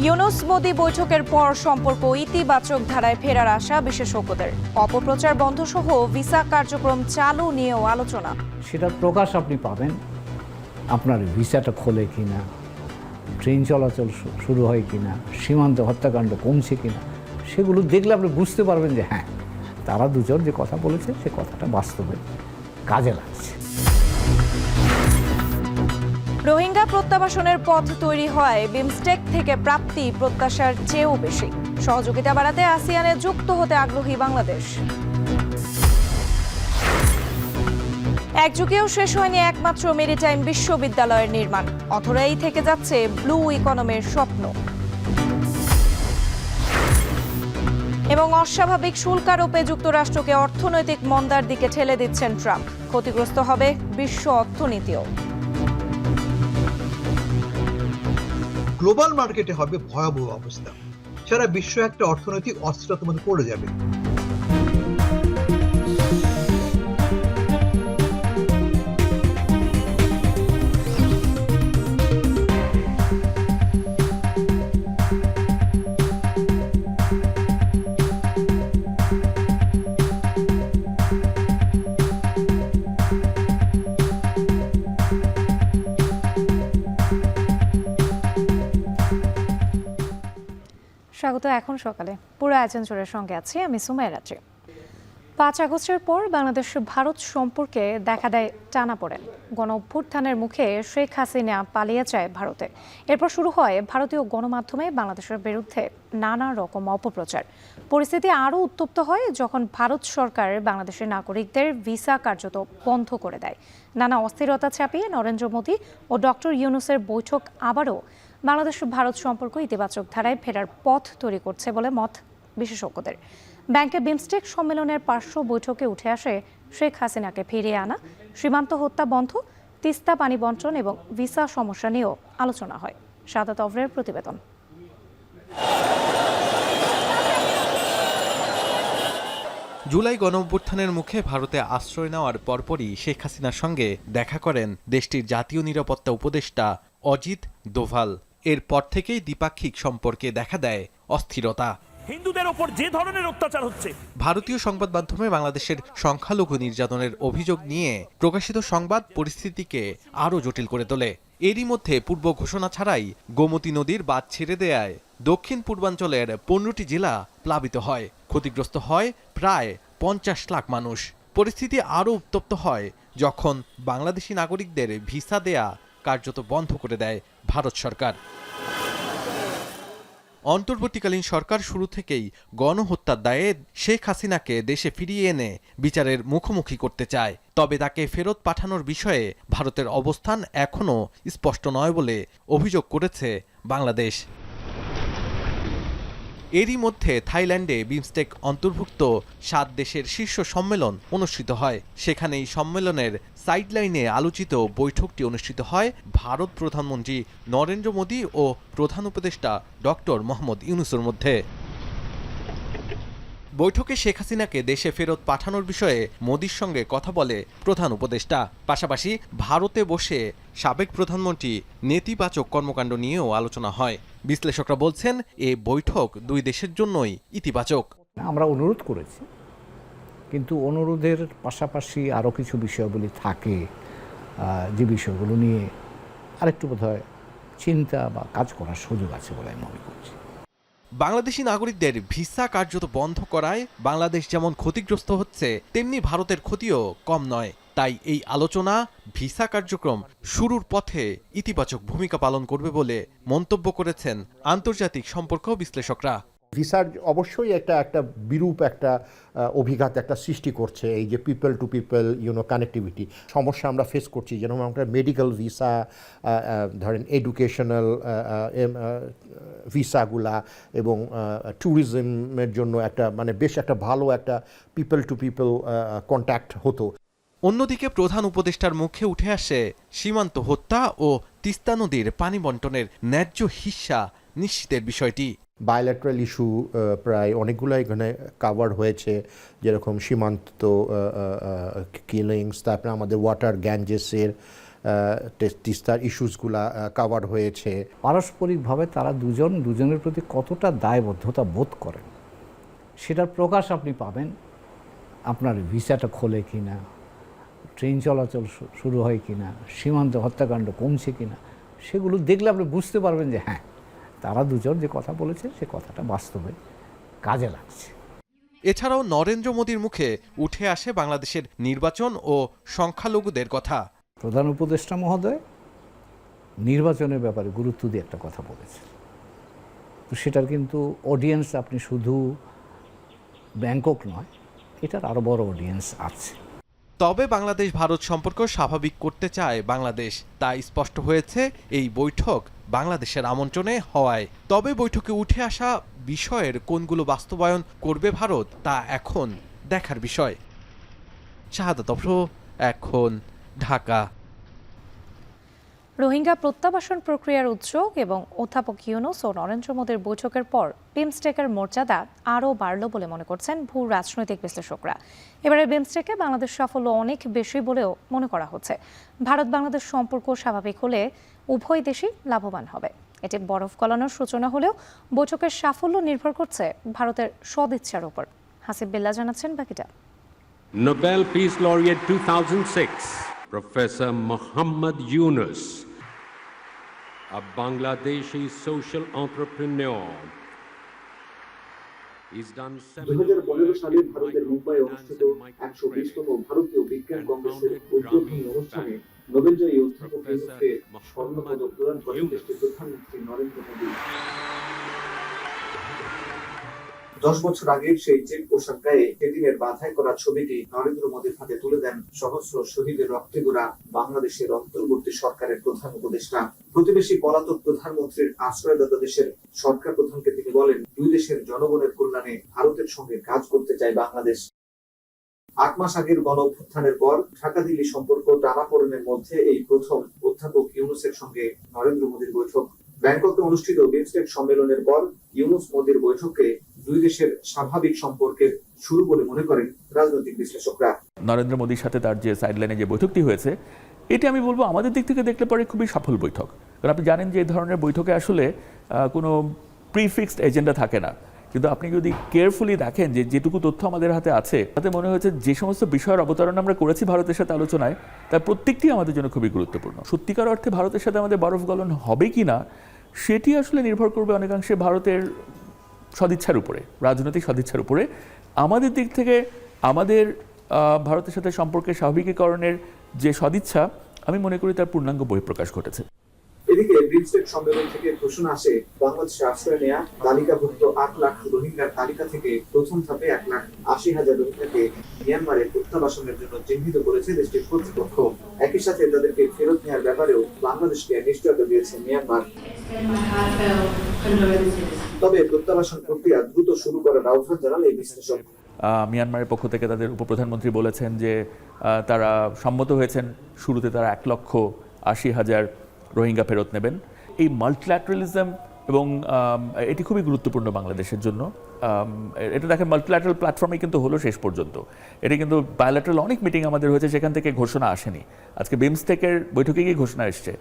ইউনূস মোদি বৈঠকের পর সম্পর্ক ইতিবাচক ধারায় ফেরার আশা বিশেষজ্ঞদের। অপপ্রচার বন্ধ সহ ভিসা কার্যক্রম চালু নিয়েও আলোচনা। সেটার প্রকাশ আপনি পাবেন, আপনার ভিসাটা খোলে কিনা, ট্রেন চলাচল শুরু হয় কিনা, সীমান্ত হত্যাকাণ্ড কমছে কিনা, সেগুলো দেখলে আপনি বুঝতে পারবেন যে হ্যাঁ, তারা দুজন যে কথা বলেছে সে কথাটা বাস্তবে কাজে লাগছে। রোহিঙ্গা প্রত্যাবাসনের পথ তৈরি হয় বিমস্টেক থেকে প্রাপ্তি প্রত্যাশার চেয়েও বেশি। সহযোগিতা বাড়াতে আসিয়ানে যুক্ত হতে আগ্রহী বাংলাদেশ। এক যুগেও শেষ হয়নি একমাত্র মেরিটাইম বিশ্ববিদ্যালয়ের নির্মাণ। অথরাই থেকে যাচ্ছে ব্লু ইকোনমির স্বপ্ন। এবং অস্বাভাবিক শুল্ক আরোপে যুক্তরাষ্ট্রকে অর্থনৈতিক মন্দার দিকে ঠেলে দিচ্ছেন ট্রাম্প। ক্ষতিগ্রস্ত হবে বিশ্ব অর্থনীতিও। গ্লোবাল মার্কেটে হবে ভয়াবহ অবস্থা, সারা বিশ্ব একটা অর্থনৈতিক অস্থিরতার মধ্যে পড়ে যাবে। স্বাগত এখন সকালে পুরো আয়োজন জোরের সঙ্গে আছি আমি সুমাইয়া রাত্রি। 5 আগস্টের পর বাংলাদেশ ভারত সম্পর্কে দেখা দেয় টানাপোড়েন। গণ অভ্যুত্থানের মুখে শেখ হাসিনা পালিয়ে যায় ভারতে। এরপর শুরু হয় ভারতীয় গণমাধ্যমে বাংলাদেশের বিরুদ্ধে নানা রকম অপপ্রচার। পরিস্থিতি আরও উত্তপ্ত হয় যখন ভারত সরকার বাংলাদেশের নাগরিকদের ভিসা কার্যত বন্ধ করে দেয়। নানা অস্থিরতা চাপিয়ে নরেন্দ্র মোদী ও ডক্টর ইউনূসের বৈঠক আবারও বাংলাদেশ ভারত সম্পর্ক ইতিবাচক ধারায় ফেরার পথ তৈরি করছে বলে মত বিশেষজ্ঞদের। ব্যাংকে বিমস্টেক সম্মেলনের পার্শ্ব বৈঠকে উঠে আসে শেখ হাসিনাকে ফিরিয়ে আনা, সীমান্ত হত্যা বন্ধ, তিস্তা পানি বণ্টন এবং ভিসা সমস্যা নিয়েও আলোচনা হয়। সাদাত অভরের প্রতিবেদন। জুলাই গণঅভ্যুত্থানের মুখে ভারতে আশ্রয় নেওয়ার পরপরই শেখ হাসিনার সঙ্গে দেখা করেন দেশটির জাতীয় নিরাপত্তা উপদেষ্টা অজিত দোভাল। এরপর থেকেই দ্বিপাক্ষিক সম্পর্কে দেখা দেয় অস্থিরতা। হিন্দুদের ওপর যে ধরনের অত্যাচার হচ্ছে, ভারতীয় সংবাদ মাধ্যমে বাংলাদেশের সংখ্যালঘু নির্যাতনের অভিযোগ নিয়ে প্রকাশিত সংবাদ পরিস্থিতিকে আরও জটিল করে তোলে। এরই মধ্যে পূর্ব ঘোষণা ছাড়াই গোমতী নদীর বাঁধ ছেড়ে দেয়ায় দক্ষিণ পূর্বাঞ্চলের 15টি জেলা প্লাবিত হয়। ক্ষতিগ্রস্ত হয় প্রায় 50 লাখ মানুষ। পরিস্থিতি আরও উত্তপ্ত হয় যখন বাংলাদেশি নাগরিকদের ভিসা দেয়া কার্যত বন্ধ করে দেয় ভারত সরকার। অন্তর্বর্তীকালীন সরকার শুরু থেকেই গণহত্যার দায়ে শেখ হাসিনাকে দেশে ফিরিয়ে এনে বিচারের মুখোমুখি করতে চায়। তবে তাকে ফেরত পাঠানোর বিষয়ে ভারতের অবস্থান এখনও স্পষ্ট নয় বলে অভিযোগ করেছে বাংলাদেশ। এরই মধ্যে থাইল্যান্ডে বিমস্টেক অন্তর্ভুক্ত 7 দেশের শীর্ষ সম্মেলন অনুষ্ঠিত হয়। সেখানেই সম্মেলনের সাইডলাইনে আলোচিত বৈঠকটি অনুষ্ঠিত হয় ভারত প্রধানমন্ত্রী নরেন্দ্র মোদী ও প্রধান উপদেষ্টা ডক্টর মোহাম্মদ ইউনূসের মধ্যে। বৈঠকে শেখ হাসিনাকে দেশে ফেরত পাঠানোর বিষয়ে মোদির সঙ্গে কথা বলে প্রধান উপদেষ্টা। পাশাপাশি ভারতে বসে সাবেক প্রধানমন্ত্রী নেতিবাচক কর্মকাণ্ড নিয়েও আলোচনা হয়। বিশ্লেষকরা বলছেন এ বৈঠক দুই দেশের জন্যই ইতিবাচক। আমরা অনুরোধ করেছি, কিন্তু অনুরোধের পাশাপাশি আরও কিছু বিষয়গুলি থাকে যে বিষয়গুলো নিয়ে আরেকটু বোধহয় চিন্তা বা কাজ করার সুযোগ আছে বলে আমি মনে করছি। বাংলাদেশি নাগরিকদের ভিসা কার্যত বন্ধ করায় বাংলাদেশ যেমন ক্ষতিগ্রস্ত হচ্ছে, তেমনি ভারতের ক্ষতিও কম নয়। তাই এই আলোচনা ভিসা কার্যক্রম শুরুর পথে ইতিবাচক ভূমিকা পালন করবে বলে মন্তব্য করেছেন আন্তর্জাতিক সম্পর্ক বিশ্লেষকরা। ভিসার অবশ্যই একটা বিরূপ একটা অভিঘাত একটা সৃষ্টি করছে। এই যে পিপল টু পিপল কানেক্টিভিটি সমস্যা আমরা ফেস করছি, যেরকম আমরা মেডিকেল ভিসা, ধরেন এডুকেশনাল ভিসাগুলা এবং ট্যুরিজমের জন্য একটা বেশ একটা ভালো একটা পিপল টু পিপল কন্ট্যাক্ট হতো। অন্যদিকে প্রধান উপদেষ্টার মুখে উঠে আসে সীমান্ত হত্যা ও তিস্তা নদীর পানি বণ্টনের ন্যায্য হিস্সা নিশ্চিতের বিষয়টি। বায়োল্যাটারাল ইস্যু প্রায় অনেকগুলো এখানে কাভার হয়েছে, যেরকম সীমান্ত কিলিংস, তারপরে আমাদের ওয়াটার গ্যাঞ্জেসের তিস্তার ইস্যুসগুলা কাভার হয়েছে। পারস্পরিকভাবে তারা দুজনের প্রতি কতটা দায়বদ্ধতা বোধ করেন সেটার প্রকাশ আপনি পাবেন আপনার ভিসাটা খোলে কিনা, ট্রেন চলাচল শুরু হয় কিনা, সীমান্তে হত্যাকাণ্ড কমছে কিনা, সেগুলো দেখলে আপনি বুঝতে পারবেন যে হ্যাঁ, তারা দুজন যে কথা বলেছে সে কথাটা বাস্তবে কাজে লাগছে। এছাড়াও নরেন্দ্র মোদীর মুখে উঠে আসে বাংলাদেশের নির্বাচন ও সংখ্যালঘুদের কথা। প্রধান উপদেষ্টা মহোদয় নির্বাচনের ব্যাপারে গুরুত্ব দিয়ে একটা কথা বলেছেন, তো সেটার কিন্তু অডিয়েন্স আপনি শুধু ব্যাংকক নয়, এটার আরও বড় অডিয়েন্স আছে। তবে বাংলাদেশ ভারত সম্পর্ক স্বাভাবিক করতে চায় বাংলাদেশ, তা স্পষ্ট হয়েছে এই বৈঠক বাংলাদেশের আমন্ত্রণে হওয়ায়। তবে বৈঠকে উঠে আসা বিষয়ের কোনগুলো বাস্তবায়ন করবে ভারত তা এখন দেখার বিষয়। শাহাদাত অফরো, এখন, ঢাকা। রোহিঙ্গা প্রত্যাবাসন প্রক্রিয়ার উদ্যোগ এবং অধ্যাপক ইউনূস ও নরেন্দ্র মোদীর বৈঠকের পর বিমস্টেকের মর্যাদা আরও বাড়ল বলে মনে করছেন ভূ রাজনৈতিক বিশ্লেষকরা। এবারে বিমস্টেকে বাংলাদেশ সাফল্য অনেক বেশি বলেও মনে করা হচ্ছে। ভারত বাংলাদেশ সম্পর্ক স্বাভাবিক হলে উভয় দেশই লাভবান হবে। এটি বরফ গলানোর সূচনা হলেও বৈঠকের সাফল্য নির্ভর করছে ভারতের সদিচ্ছার উপর। হাসিব বিল্লাহ জানাচ্ছেন বাকিটা। Nobel Peace Laureate 2006, Professor Muhammad Yunus, a Bangladeshi social entrepreneur. He's done 2015 সালে ভারতের মুম্বাইয়ে অনুষ্ঠিত 120তম ভারতীয় বিজ্ঞান কংগ্রেসের উদ্বোধনী অনুষ্ঠানে নোবেলজয়ী অধ্যাপক ইউনূসকে স্বর্ণপদক প্রদান করেন দেশটির প্রধানমন্ত্রী নরেন্দ্র মোদী। 10 বছর আগের সেই চেক পোশাক গায়ে সেদিনের বাধাই করা ছবিটি নরেন্দ্র মোদীর হাতে তুলে দেন সহস্র শহীদের রক্তে গোড়া বাংলাদেশের অন্তর্বর্তী সরকারের প্রধান উপদেষ্টা। প্রতিবেশী পলাতক প্রধানমন্ত্রীর আশ্রয়দাতা দেশের সরকার প্রধানকে তিনি বলেন, দুই দেশের জনগণের কল্যাণে ভারতের সঙ্গে কাজ করতে চায় বাংলাদেশ। 8 মাস আগের গণ অভ্যুত্থানের পর ঢাকা দিল্লি সম্পর্ক টানাপোড়েনের মধ্যে এই প্রথম অধ্যাপক ইউনূসের সঙ্গে নরেন্দ্র মোদীর বৈঠক। ব্যাংককে অনুষ্ঠিত বিমস্টেক সম্মেলনের পর ইউনূস মোদীর বৈঠকে দুই দেশের স্বাভাবিক সম্পর্কের শুরু বলে মনে করেন রাজনৈতিক বিশ্লেষকরা। নরেন্দ্র মোদীর সাথে তার যে সাইডলাইনে যে বৈঠকটি হয়েছে, এটি আমি বলবো আমাদের দিক থেকে দেখলে পরে খুবই সফল বৈঠক। কারণ আপনি জানেন যে এই ধরনের বৈঠকে আসলে কোনো প্রিফিক্সড এজেন্ডা থাকে না, কিন্তু আপনি যদি কেয়ারফুলি দেখেন যে যেটুকু তথ্য আমাদের হাতে আছে, তাতে মনে হয়েছে যে সমস্ত বিষয়ের অবতারণ আমরা করেছি ভারতের সাথে আলোচনায়, তার প্রত্যেকটি আমাদের জন্য খুবই গুরুত্বপূর্ণ। সত্যিকার অর্থে ভারতের সাথে আমাদের বরফ গলন হবে কি না সেটি আসলে নির্ভর করবে অনেকাংশে ভারতের সদিচ্ছার উপরে, রাজনৈতিক সদিচ্ছার উপরে। আমাদের দিক থেকে আমাদের ভারতের সাথে সম্পর্কের স্বাভাবিকীকরণের যে সদিচ্ছা, আমি মনে করি তার পূর্ণাঙ্গ বহিঃপ্রকাশ ঘটেছে। এদিকে বিমস্টেক সম্মেলন থেকে ঘোষণা আসে বাংলাদেশে আশ্রয় নেয়া তালিকাভুক্ত 8 লাখ রোহিঙ্গার তালিকা থেকে প্রথম ধাপে 1,80,000 রোহিঙ্গাকে মিয়ানমারে প্রত্যাবাসনের জন্য চিহ্নিত করেছে দেশটির কর্তৃপক্ষ। একই সাথে তাদেরকে ফেরত নেওয়ার ব্যাপারেও বাংলাদেশকে নিশ্চয়তা দিয়েছে মিয়ানমার। তবে প্রত্যাবাসন প্রক্রিয়া দ্রুত শুরু করার আহ্বান জানান এই বিশ্লেষক। মিয়ানমারের পক্ষ থেকে তাদের উপপ্রধানমন্ত্রী বলেছেন যে তারা সম্মত হয়েছেন শুরুতে তারা 1,80,000 রোহিঙ্গা ফেরত নেবেন। এই মাল্টিল্যাটারালিজম এবং এটি খুবই গুরুত্বপূর্ণ বাংলাদেশের জন্য। এটা দেখেন মাল্টিল্যাটারাল প্ল্যাটফর্মে কিন্তু হলো শেষ পর্যন্ত, এটা কিন্তু বায়োল্যাটারাল অনেক মিটিং আমাদের হয়েছে, সেখান থেকে ঘোষণা আসেনি। আজকে বিমস্টেকের বৈঠকে গিয়ে ঘোষণা এসছে।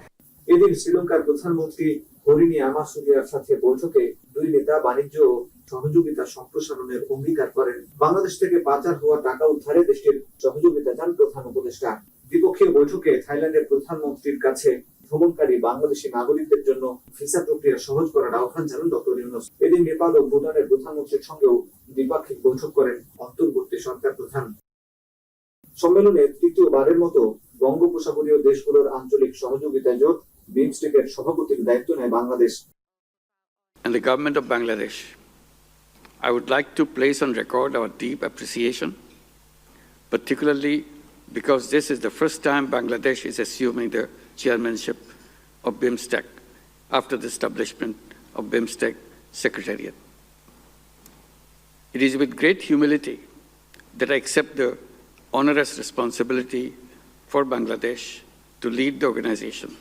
এদিন শ্রীলঙ্কার প্রধানমন্ত্রী হরিণী আমাসুদিয়ার সাথে বৈঠকে দুই নেতা বাণিজ্য ও সহযোগিতা সম্প্রসারণের অঙ্গীকার করেন। বাংলাদেশ থেকে পাচার হওয়া টাকা উদ্ধারে দেশটির সহযোগিতা চান প্রধান উপদেষ্টা। দ্বিপক্ষীয় বৈঠকে থাইল্যান্ডের প্রধানমন্ত্রীর কাছে ভ্রমণকারী বাংলাদেশি নাগরিকদের জন্য ভিসা প্রক্রিয়া সহজ করার আহ্বান জানান ডক্টর ইউনূস। এদিন নেপাল ও ভুটানের প্রধানমন্ত্রীর সঙ্গেও দ্বিপাক্ষিক বৈঠক করেন অন্তর্বর্তী সরকার প্রধান। সম্মেলনে তৃতীয়বারের মতো বঙ্গোপসাগরীয় দেশগুলোর আঞ্চলিক সহযোগিতা জোট বিমস্টেকের সভাপতির দায়িত্ব নেয় Bangladesh. And the government of Bangladesh, I would like to place on record our deep appreciation, particularly because this is the first time Bangladesh is assuming the chairmanship of BIMSTEC after the establishment of BIMSTEC Secretariat. It is with great humility that I accept the onerous responsibility for Bangladesh to lead the organization.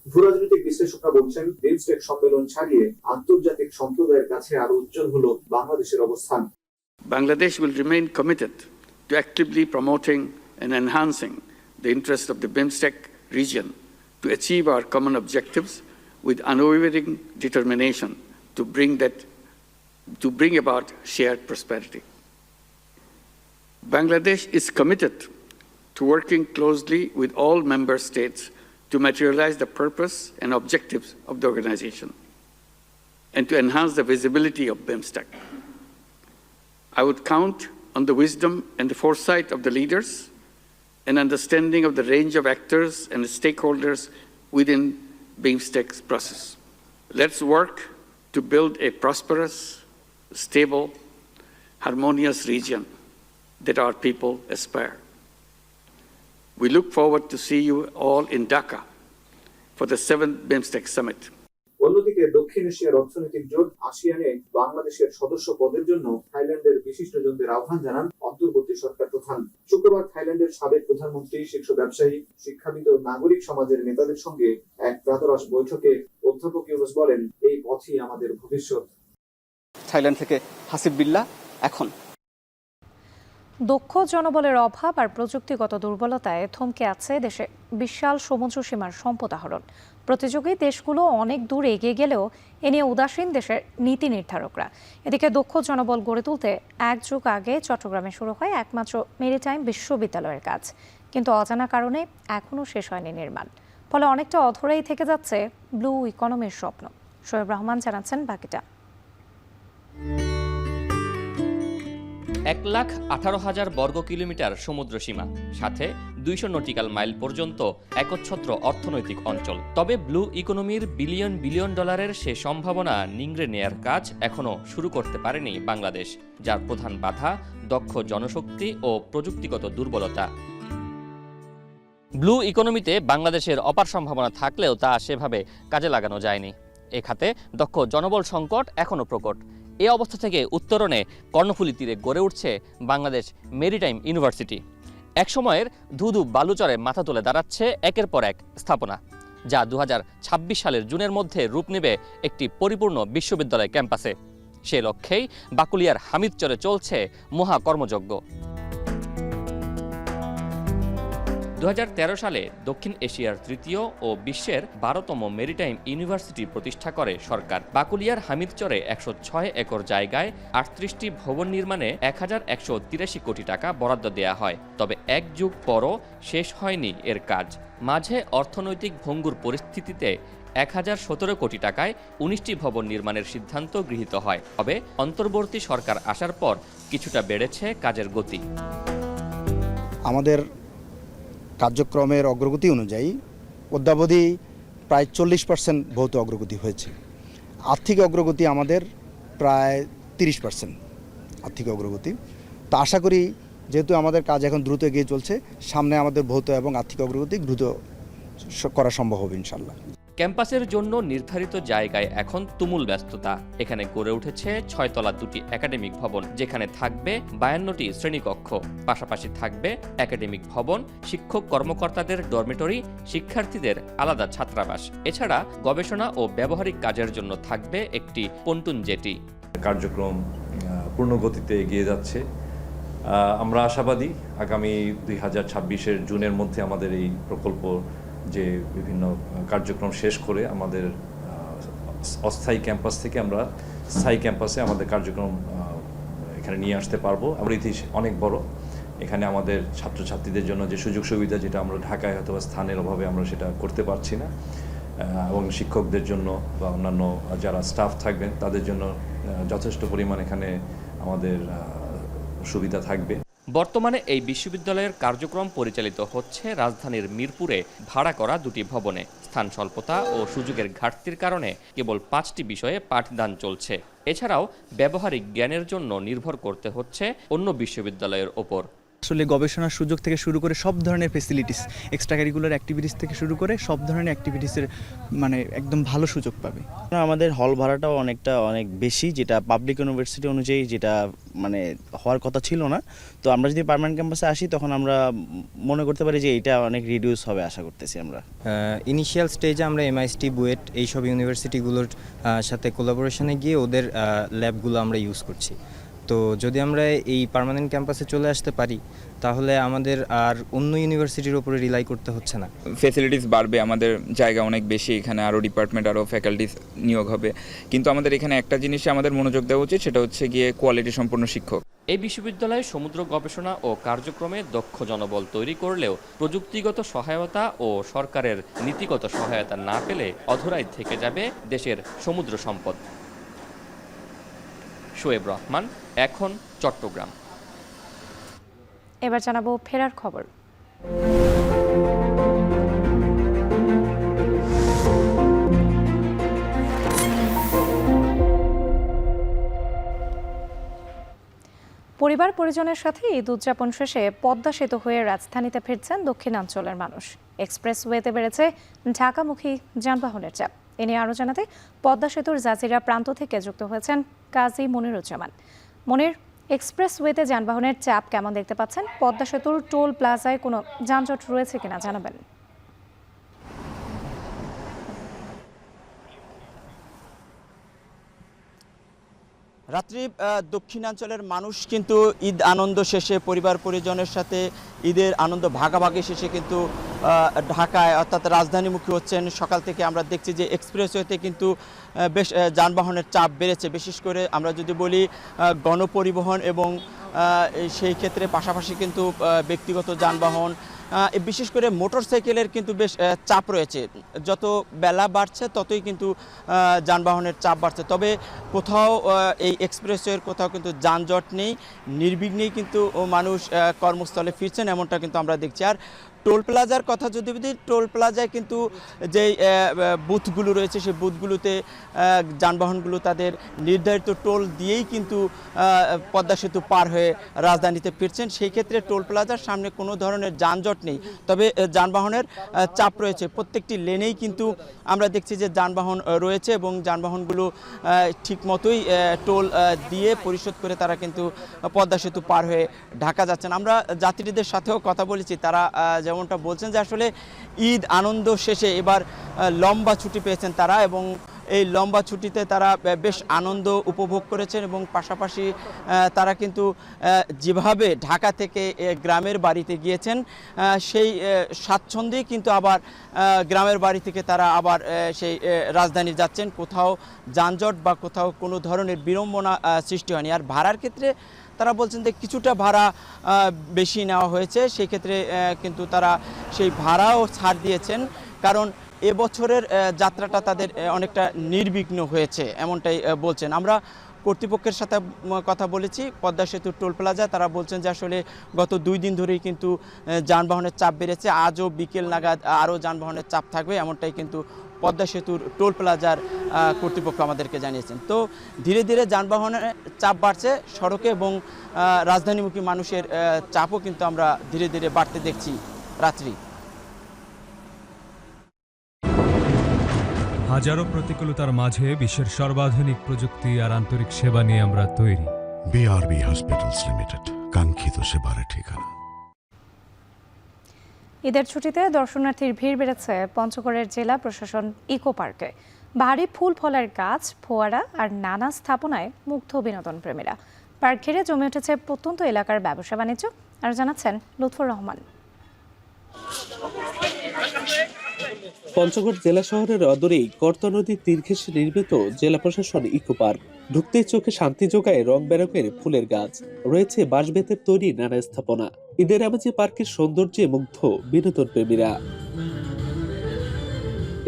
ভূরাজনৈতিক বিশ্লেষকরা বলছেন, বিমস্টেক সম্মেলন ছাড়িয়ে আন্তর্জাতিক সম্প্রদায়ের কাছে আরো উজ্জ্বল হলো বাংলাদেশের অবস্থান। Bangladesh will remain committed to actively promoting and enhancing the interests of the BIMSTEC region to achieve our common objectives with unwavering determination to bring about shared prosperity. Bangladesh is committed to working closely with all member states to materialize the purpose and objectives of the organization and to enhance the visibility of BIMSTEC. I would count on the wisdom and the foresight of the leaders and understanding of the range of actors and stakeholders within BIMSTEC's process. Let's work to build a prosperous, stable, harmonious region that our people aspire. We look forward to see you all in Dhaka for the 7th BIMSTEC Summit. অন্যদিকে দক্ষিণ এশিয়ার অর্থনৈতিক জোট আসিয়ানে বাংলাদেশের সদস্য পদের জন্য থাইল্যান্ডের বিশিষ্টজনদের আহ্বান জানান অন্তর্বর্তী সরকার প্রধান। শুক্রবার থাইল্যান্ডের সাবেক প্রধানমন্ত্রী, শীর্ষ ব্যবসায়ী, শিক্ষাবিদ ও নাগরিক সমাজের নেতাদের সঙ্গে এক প্রাতরাশ বৈঠকে অধ্যাপক ইউনুস বলেন, এই পথই আমাদের ভবিষ্যৎ। থাইল্যান্ড থেকে হাসিব বিল্লাহ। এখন দক্ষ জনবলের অভাব আর প্রযুক্তিগত দুর্বলতায় থমকে আছে দেশে বিশাল সমুদ্র সীমার সম্পদ আহরণ। প্রতিযোগী দেশগুলো অনেক দূর এগিয়ে গেলেও এ নিয়ে উদাসীন দেশের নীতি নির্ধারকরা। এদিকে দক্ষ জনবল গড়ে তুলতে এক যুগ আগে চট্টগ্রামে শুরু হয় একমাত্র মেরিটাইম বিশ্ববিদ্যালয়ের কাজ, কিন্তু অজানা কারণে এখনও শেষ হয়নি নির্মাণ। ফলে অনেকটা অধরাই থেকে যাচ্ছে ব্লু ইকোনমির স্বপ্ন। শোয়েব রহমান জানাচ্ছেন বাকিটা। 1,18,000 বর্গ কিলোমিটার সমুদ্র সীমা, সাথে 200 নটিক্যাল মাইল পর্যন্ত একচ্ছত্র অর্থনৈতিক অঞ্চল। তবে ব্লু ইকোনমির বিলিয়ন বিলিয়ন ডলারের সে সম্ভাবনা নিংড়ে নেয়ার কাজ এখনো শুরু করতে পারেনি বাংলাদেশ, যার প্রধান বাধা দক্ষ জনশক্তি ও প্রযুক্তিগত দুর্বলতা। ব্লু ইকোনমিতে বাংলাদেশের অপার সম্ভাবনা থাকলেও তা সেভাবে কাজে লাগানো যায়নি। এ খাতে দক্ষ জনবল সংকট এখনো প্রকট। এই অবস্থা থেকে উত্তরণে কর্ণফুলী তীরে গড়ে উঠছে বাংলাদেশ মেরিটাইম ইউনিভার্সিটি। একসময়ের ধুধু বালুচরে মাথা তুলে দাঁড়াচ্ছে একের পর এক স্থাপনা, যা 2026 সালের জুনের মধ্যে রূপ নেবে একটি পরিপূর্ণ বিশ্ববিদ্যালয় ক্যাম্পাসে। সে লক্ষ্যেই বাকুলিয়ার হামিদচরে চলছে মহাকর্মযজ্ঞ। 2013 সালে দক্ষিণ এশিয়ার তৃতীয় ও বিশ্বের 12তম মেরিটাইম ইউনিভার্সিটি প্রতিষ্ঠা করে সরকার। বাকুলিয়ার হামিদচরে 106 একর জায়গায় 38টি ভবন নির্মাণে 1,183 কোটি টাকা বরাদ্দ দেয়া হয়। তবে এক যুগ পরও শেষ হয়নি এর কাজ। মাঝে অর্থনৈতিক ভঙ্গুর পরিস্থিতিতে 1,017 কোটি টাকায় 19টি ভবন নির্মাণের সিদ্ধান্ত গৃহীত হয়। তবে অন্তর্বর্তী সরকার আসার পর কিছুটা বেড়েছে কাজের গতি। আমাদের কার্যক্রমের অগ্রগতি অনুযায়ী অদ্যাবধি প্রায় 40% ভৌত অগ্রগতি হয়েছে। আর্থিক অগ্রগতি আমাদের প্রায় 30% আর্থিক অগ্রগতি। তো আশা করি যেহেতু আমাদের কাজ এখন দ্রুত এগিয়ে চলছে, সামনে আমাদের ভৌত এবং আর্থিক অগ্রগতি দ্রুত করা সম্ভব হবে ইনশাল্লাহ। ক্যাম্পাসের জন্য নির্ধারিত জায়গায় এখন তুমুল ব্যস্ততা। এখানে গড়ে উঠেছে 6 তলা 2টি একাডেমিক ভবন, যেখানে থাকবে 52টি শ্রেণীকক্ষ। পাশাপাশি থাকবে একাডেমিক ভবন, শিক্ষক কর্মকর্তাদের ডরমিটরি, শিক্ষার্থীদের আলাদা ছাত্রাবাস। এছাড়া গবেষণা ও ব্যবহারিক কাজের জন্য থাকবে একটি পন্টুন জেটি। কার্যক্রম পূর্ণ গতিতে এগিয়ে যাচ্ছে। আমরা আশাবাদী আগামী 2026-এর জুনের মধ্যে আমাদের এই প্রকল্প যে বিভিন্ন কার্যক্রম শেষ করে আমাদের অস্থায়ী ক্যাম্পাস থেকে আমরা স্থায়ী ক্যাম্পাসে আমাদের কার্যক্রম এখানে নিয়ে আসতে পারবো। আমরা ইতিহাস অনেক বড়। এখানে আমাদের ছাত্রছাত্রীদের জন্য যে সুযোগ সুবিধা, যেটা আমরা ঢাকায় হয়তো স্থানের অভাবে আমরা সেটা করতে পারছি না, এবং শিক্ষকদের জন্য বা অন্যান্য যারা স্টাফ থাকবেন তাদের জন্য যথেষ্ট পরিমাণ এখানে আমাদের সুবিধা থাকবে। বর্তমানে এই বিশ্ববিদ্যালয়ের কার্যক্রম পরিচালিত হচ্ছে রাজধানীর মিরপুরে ভাড়া করা 2টি ভবনে। স্থান স্বল্পতা ও সুযোগের ঘাটতির কারণে কেবল 5টি বিষয়ে পাঠদান চলছে। এছাড়াও ব্যবহারিক জ্ঞানের জন্য নির্ভর করতে হচ্ছে অন্য বিশ্ববিদ্যালয়ের ওপর। আসলে গবেষণার সুযোগ থেকে শুরু করে সব ধরনের ফেসিলিটিস, এক্সট্রা কারিকুলার অ্যাক্টিভিটিস থেকে শুরু করে সব ধরনের অ্যাক্টিভিটিসের মানে একদম ভালো সুযোগ পাবে। আমাদের হল ভাড়াটাও অনেক বেশি, যেটা পাবলিক ইউনিভার্সিটি অনুযায়ী যেটা মানে হওয়ার কথা ছিল না। তো আমরা যদি পার্মানেন্ট ক্যাম্পাসে আসি তখন আমরা মনে করতে পারি যে এটা অনেক রিডিউস হবে, আশা করতেছি আমরা। ইনিশিয়াল স্টেজে আমরা এমআইএসটি, বুয়েট এইসব ইউনিভার্সিটিগুলোর সাথে কোলাবোরেশনে গিয়ে ওদের ল্যাবগুলো আমরা ইউজ করছি। তো যদি আমরা এই পার্মানেন্ট ক্যাম্পাসে চলে আসতে পারি তাহলে আমাদের আর অন্য ইউনিভার্সিটির উপরে রিলাই করতে হচ্ছে না। ফেসিলিটিস বাড়বে, আমাদের জায়গা অনেক বেশি, এখানে আরও ডিপার্টমেন্ট আরও ফ্যাকাল্টিস নিয়োগ হবে, কিন্তু আমাদের এখানে একটা জিনিসে আমাদের মনোযোগ দেওয়া উচিত, সেটা হচ্ছে গিয়ে কোয়ালিটি সম্পন্ন শিক্ষক। এই বিশ্ববিদ্যালয়ে সমুদ্র গবেষণা ও কার্যক্রমে দক্ষ জনবল তৈরি করলেও প্রযুক্তিগত সহায়তা ও সরকারের নীতিগত সহায়তা না পেলে অধরাই থেকে যাবে দেশের সমুদ্র সম্পদ। শোয়েব রহমান, এখন চট্টগ্রাম। এবার জানাবো ফেরার খবর। পরিবার পরিজনের সাথে ঈদ উদযাপন শেষে পদ্মা সেতু হয়ে রাজধানীতে ফিরছেন দক্ষিণাঞ্চলের মানুষ। এক্সপ্রেসওয়েতে বেড়েছে ঢাকামুখী যানবাহনের চাপ। এ নিয়ে আরও জানাতে পদ্মা সেতুর জাজিরা প্রান্ত থেকে যুক্ত হয়েছেন কাজী মনিরুজ্জামান। মনির, এক্সপ্রেসওয়েতে যানবাহনের চাপ কেমন দেখতে পাচ্ছেন? পদ্মা সেতুর টোল প্লাজায় কোনো যানজট রয়েছে কিনা জানাবেন। রাত্রি দক্ষিণাঞ্চলের মানুষ কিন্তু ঈদ আনন্দ শেষে পরিবার পরিজনের সাথে ঈদের আনন্দ ভাগাভাগি শেষে কিন্তু ঢাকায় অর্থাৎ রাজধানীমুখী হচ্ছেন। সকাল থেকে আমরা দেখছি যে এক্সপ্রেসওয়েতে কিন্তু বেশ যানবাহনের চাপ বেড়েছে। বিশেষ করে আমরা যদি বলি গণপরিবহন এবং সেই ক্ষেত্রে পাশাপাশি কিন্তু ব্যক্তিগত যানবাহন, বিশেষ করে মোটরসাইকেলের কিন্তু বেশ চাপ রয়েছে। যত বেলা বাড়ছে ততই কিন্তু যানবাহনের চাপ বাড়ছে। তবে কোথাও এই এক্সপ্রেসওয়ের কোথাও কিন্তু যানজট নেই, নির্বিঘ্নেই কিন্তু মানুষ কর্মস্থলে ফিরছেন, এমনটা কিন্তু আমরা দেখছি। আর টোল প্লাজার কথা যদি বলি, টোল প্লাজায় কিন্তু যেই বুথগুলো রয়েছে সেই বুথগুলোতে যানবাহনগুলো তাদের নির্ধারিত টোল দিয়েই কিন্তু পদ্মা সেতু পার হয়ে রাজধানীতে ফিরছেন। সেই ক্ষেত্রে টোল প্লাজার সামনে কোনো ধরনের যানজট নেই, তবে যানবাহনের চাপ রয়েছে। প্রত্যেকটি লেনেই কিন্তু আমরা দেখছি যে যানবাহন রয়েছে এবং যানবাহনগুলো ঠিক মতোই টোল দিয়ে পরিশোধ করে তারা কিন্তু পদ্মা সেতু পার হয়ে ঢাকা যাচ্ছেন। আমরা যাত্রীদের সাথেও কথা বলেছি, তারা যেমনটা বলছেন যে আসলে ঈদ আনন্দ শেষে এবার লম্বা ছুটি পেয়েছেন তারা, এবং এই লম্বা ছুটিতে তারা বেশ আনন্দ উপভোগ করেছেন এবং পাশাপাশি তারা কিন্তু যেভাবে ঢাকা থেকে গ্রামের বাড়িতে গিয়েছেন সেই স্বাচ্ছন্দ্যেই কিন্তু আবার গ্রামের বাড়ি থেকে তারা আবার সেই রাজধানী যাচ্ছেন। কোথাও যানজট বা কোথাও কোনো ধরনের বিড়ম্বনা সৃষ্টি হয়নি। আর ভাড়ার ক্ষেত্রে তারা বলছেন যে কিছুটা ভাড়া বেশি নেওয়া হয়েছে, সেই ক্ষেত্রে কিন্তু তারা সেই ভাড়াও ছাড় দিয়েছেন, কারণ এবছরের যাত্রাটা তাদের অনেকটা নির্বিঘ্ন হয়েছে, এমনটাই বলছেন। আমরা কর্তৃপক্ষের সাথে কথা বলেছি পদ্মা সেতুর টোল প্লাজা, তারা বলছেন যে আসলে গত 2 দিন ধরেই কিন্তু যানবাহনের চাপ বেড়েছে, আজও বিকেল নাগাদ আরও যানবাহনের চাপ থাকবে, এমনটাই কিন্তু পদ্মা সেতুর টোল প্লাজার কর্তৃপক্ষ আমাদেরকে জানিয়েছেন। তো ধীরে ধীরে যানবাহনের চাপ বাড়ছে সড়কে এবং রাজধানীমুখী মানুষের চাপও কিন্তু আমরা ধীরে ধীরে বাড়তে দেখছি রাত্রি। হাজারো প্রতিকূলতার মাঝে বিশ্বের সর্বাধুনিক প্রযুক্তি আর আন্তরিক সেবা নিয়ে আমরা তৈরি। বিআরবি হসপিটালস লিমিটেড, কাঙ্ক্ষিত সেবার ঠিকানা। ঈদের ছুটিতে দর্শনার্থীর ভিড় বেড়েছে পঞ্চগড়ের জেলা প্রশাসন ইকো পার্কে। বাহারি ফুল ফলের গাছ, ফোয়ারা আর নানা স্থাপনায় মুগ্ধ বিনোদন প্রেমীরা। পার্ক ঘিরে জমে উঠেছে প্রত্যন্ত এলাকার ব্যবসা বাণিজ্য। আর জানাচ্ছেন লুৎফর রহমান। পঞ্চগড় জেলা শহরের অদূরেই কর্তা নদীর তীর ঘেঁষে নির্মিত জেলা প্রশাসন ইকো পার্ক। ঢুকতেই চোখে শান্তি যোগায় রং বেরঙের ফুলের গাছ, রয়েছে বাঁশ বেতের তৈরি নানা স্থাপনা। ঈদের আমেজে পার্কের সৌন্দর্যে মুগ্ধ বিনোদন প্রেমীরা।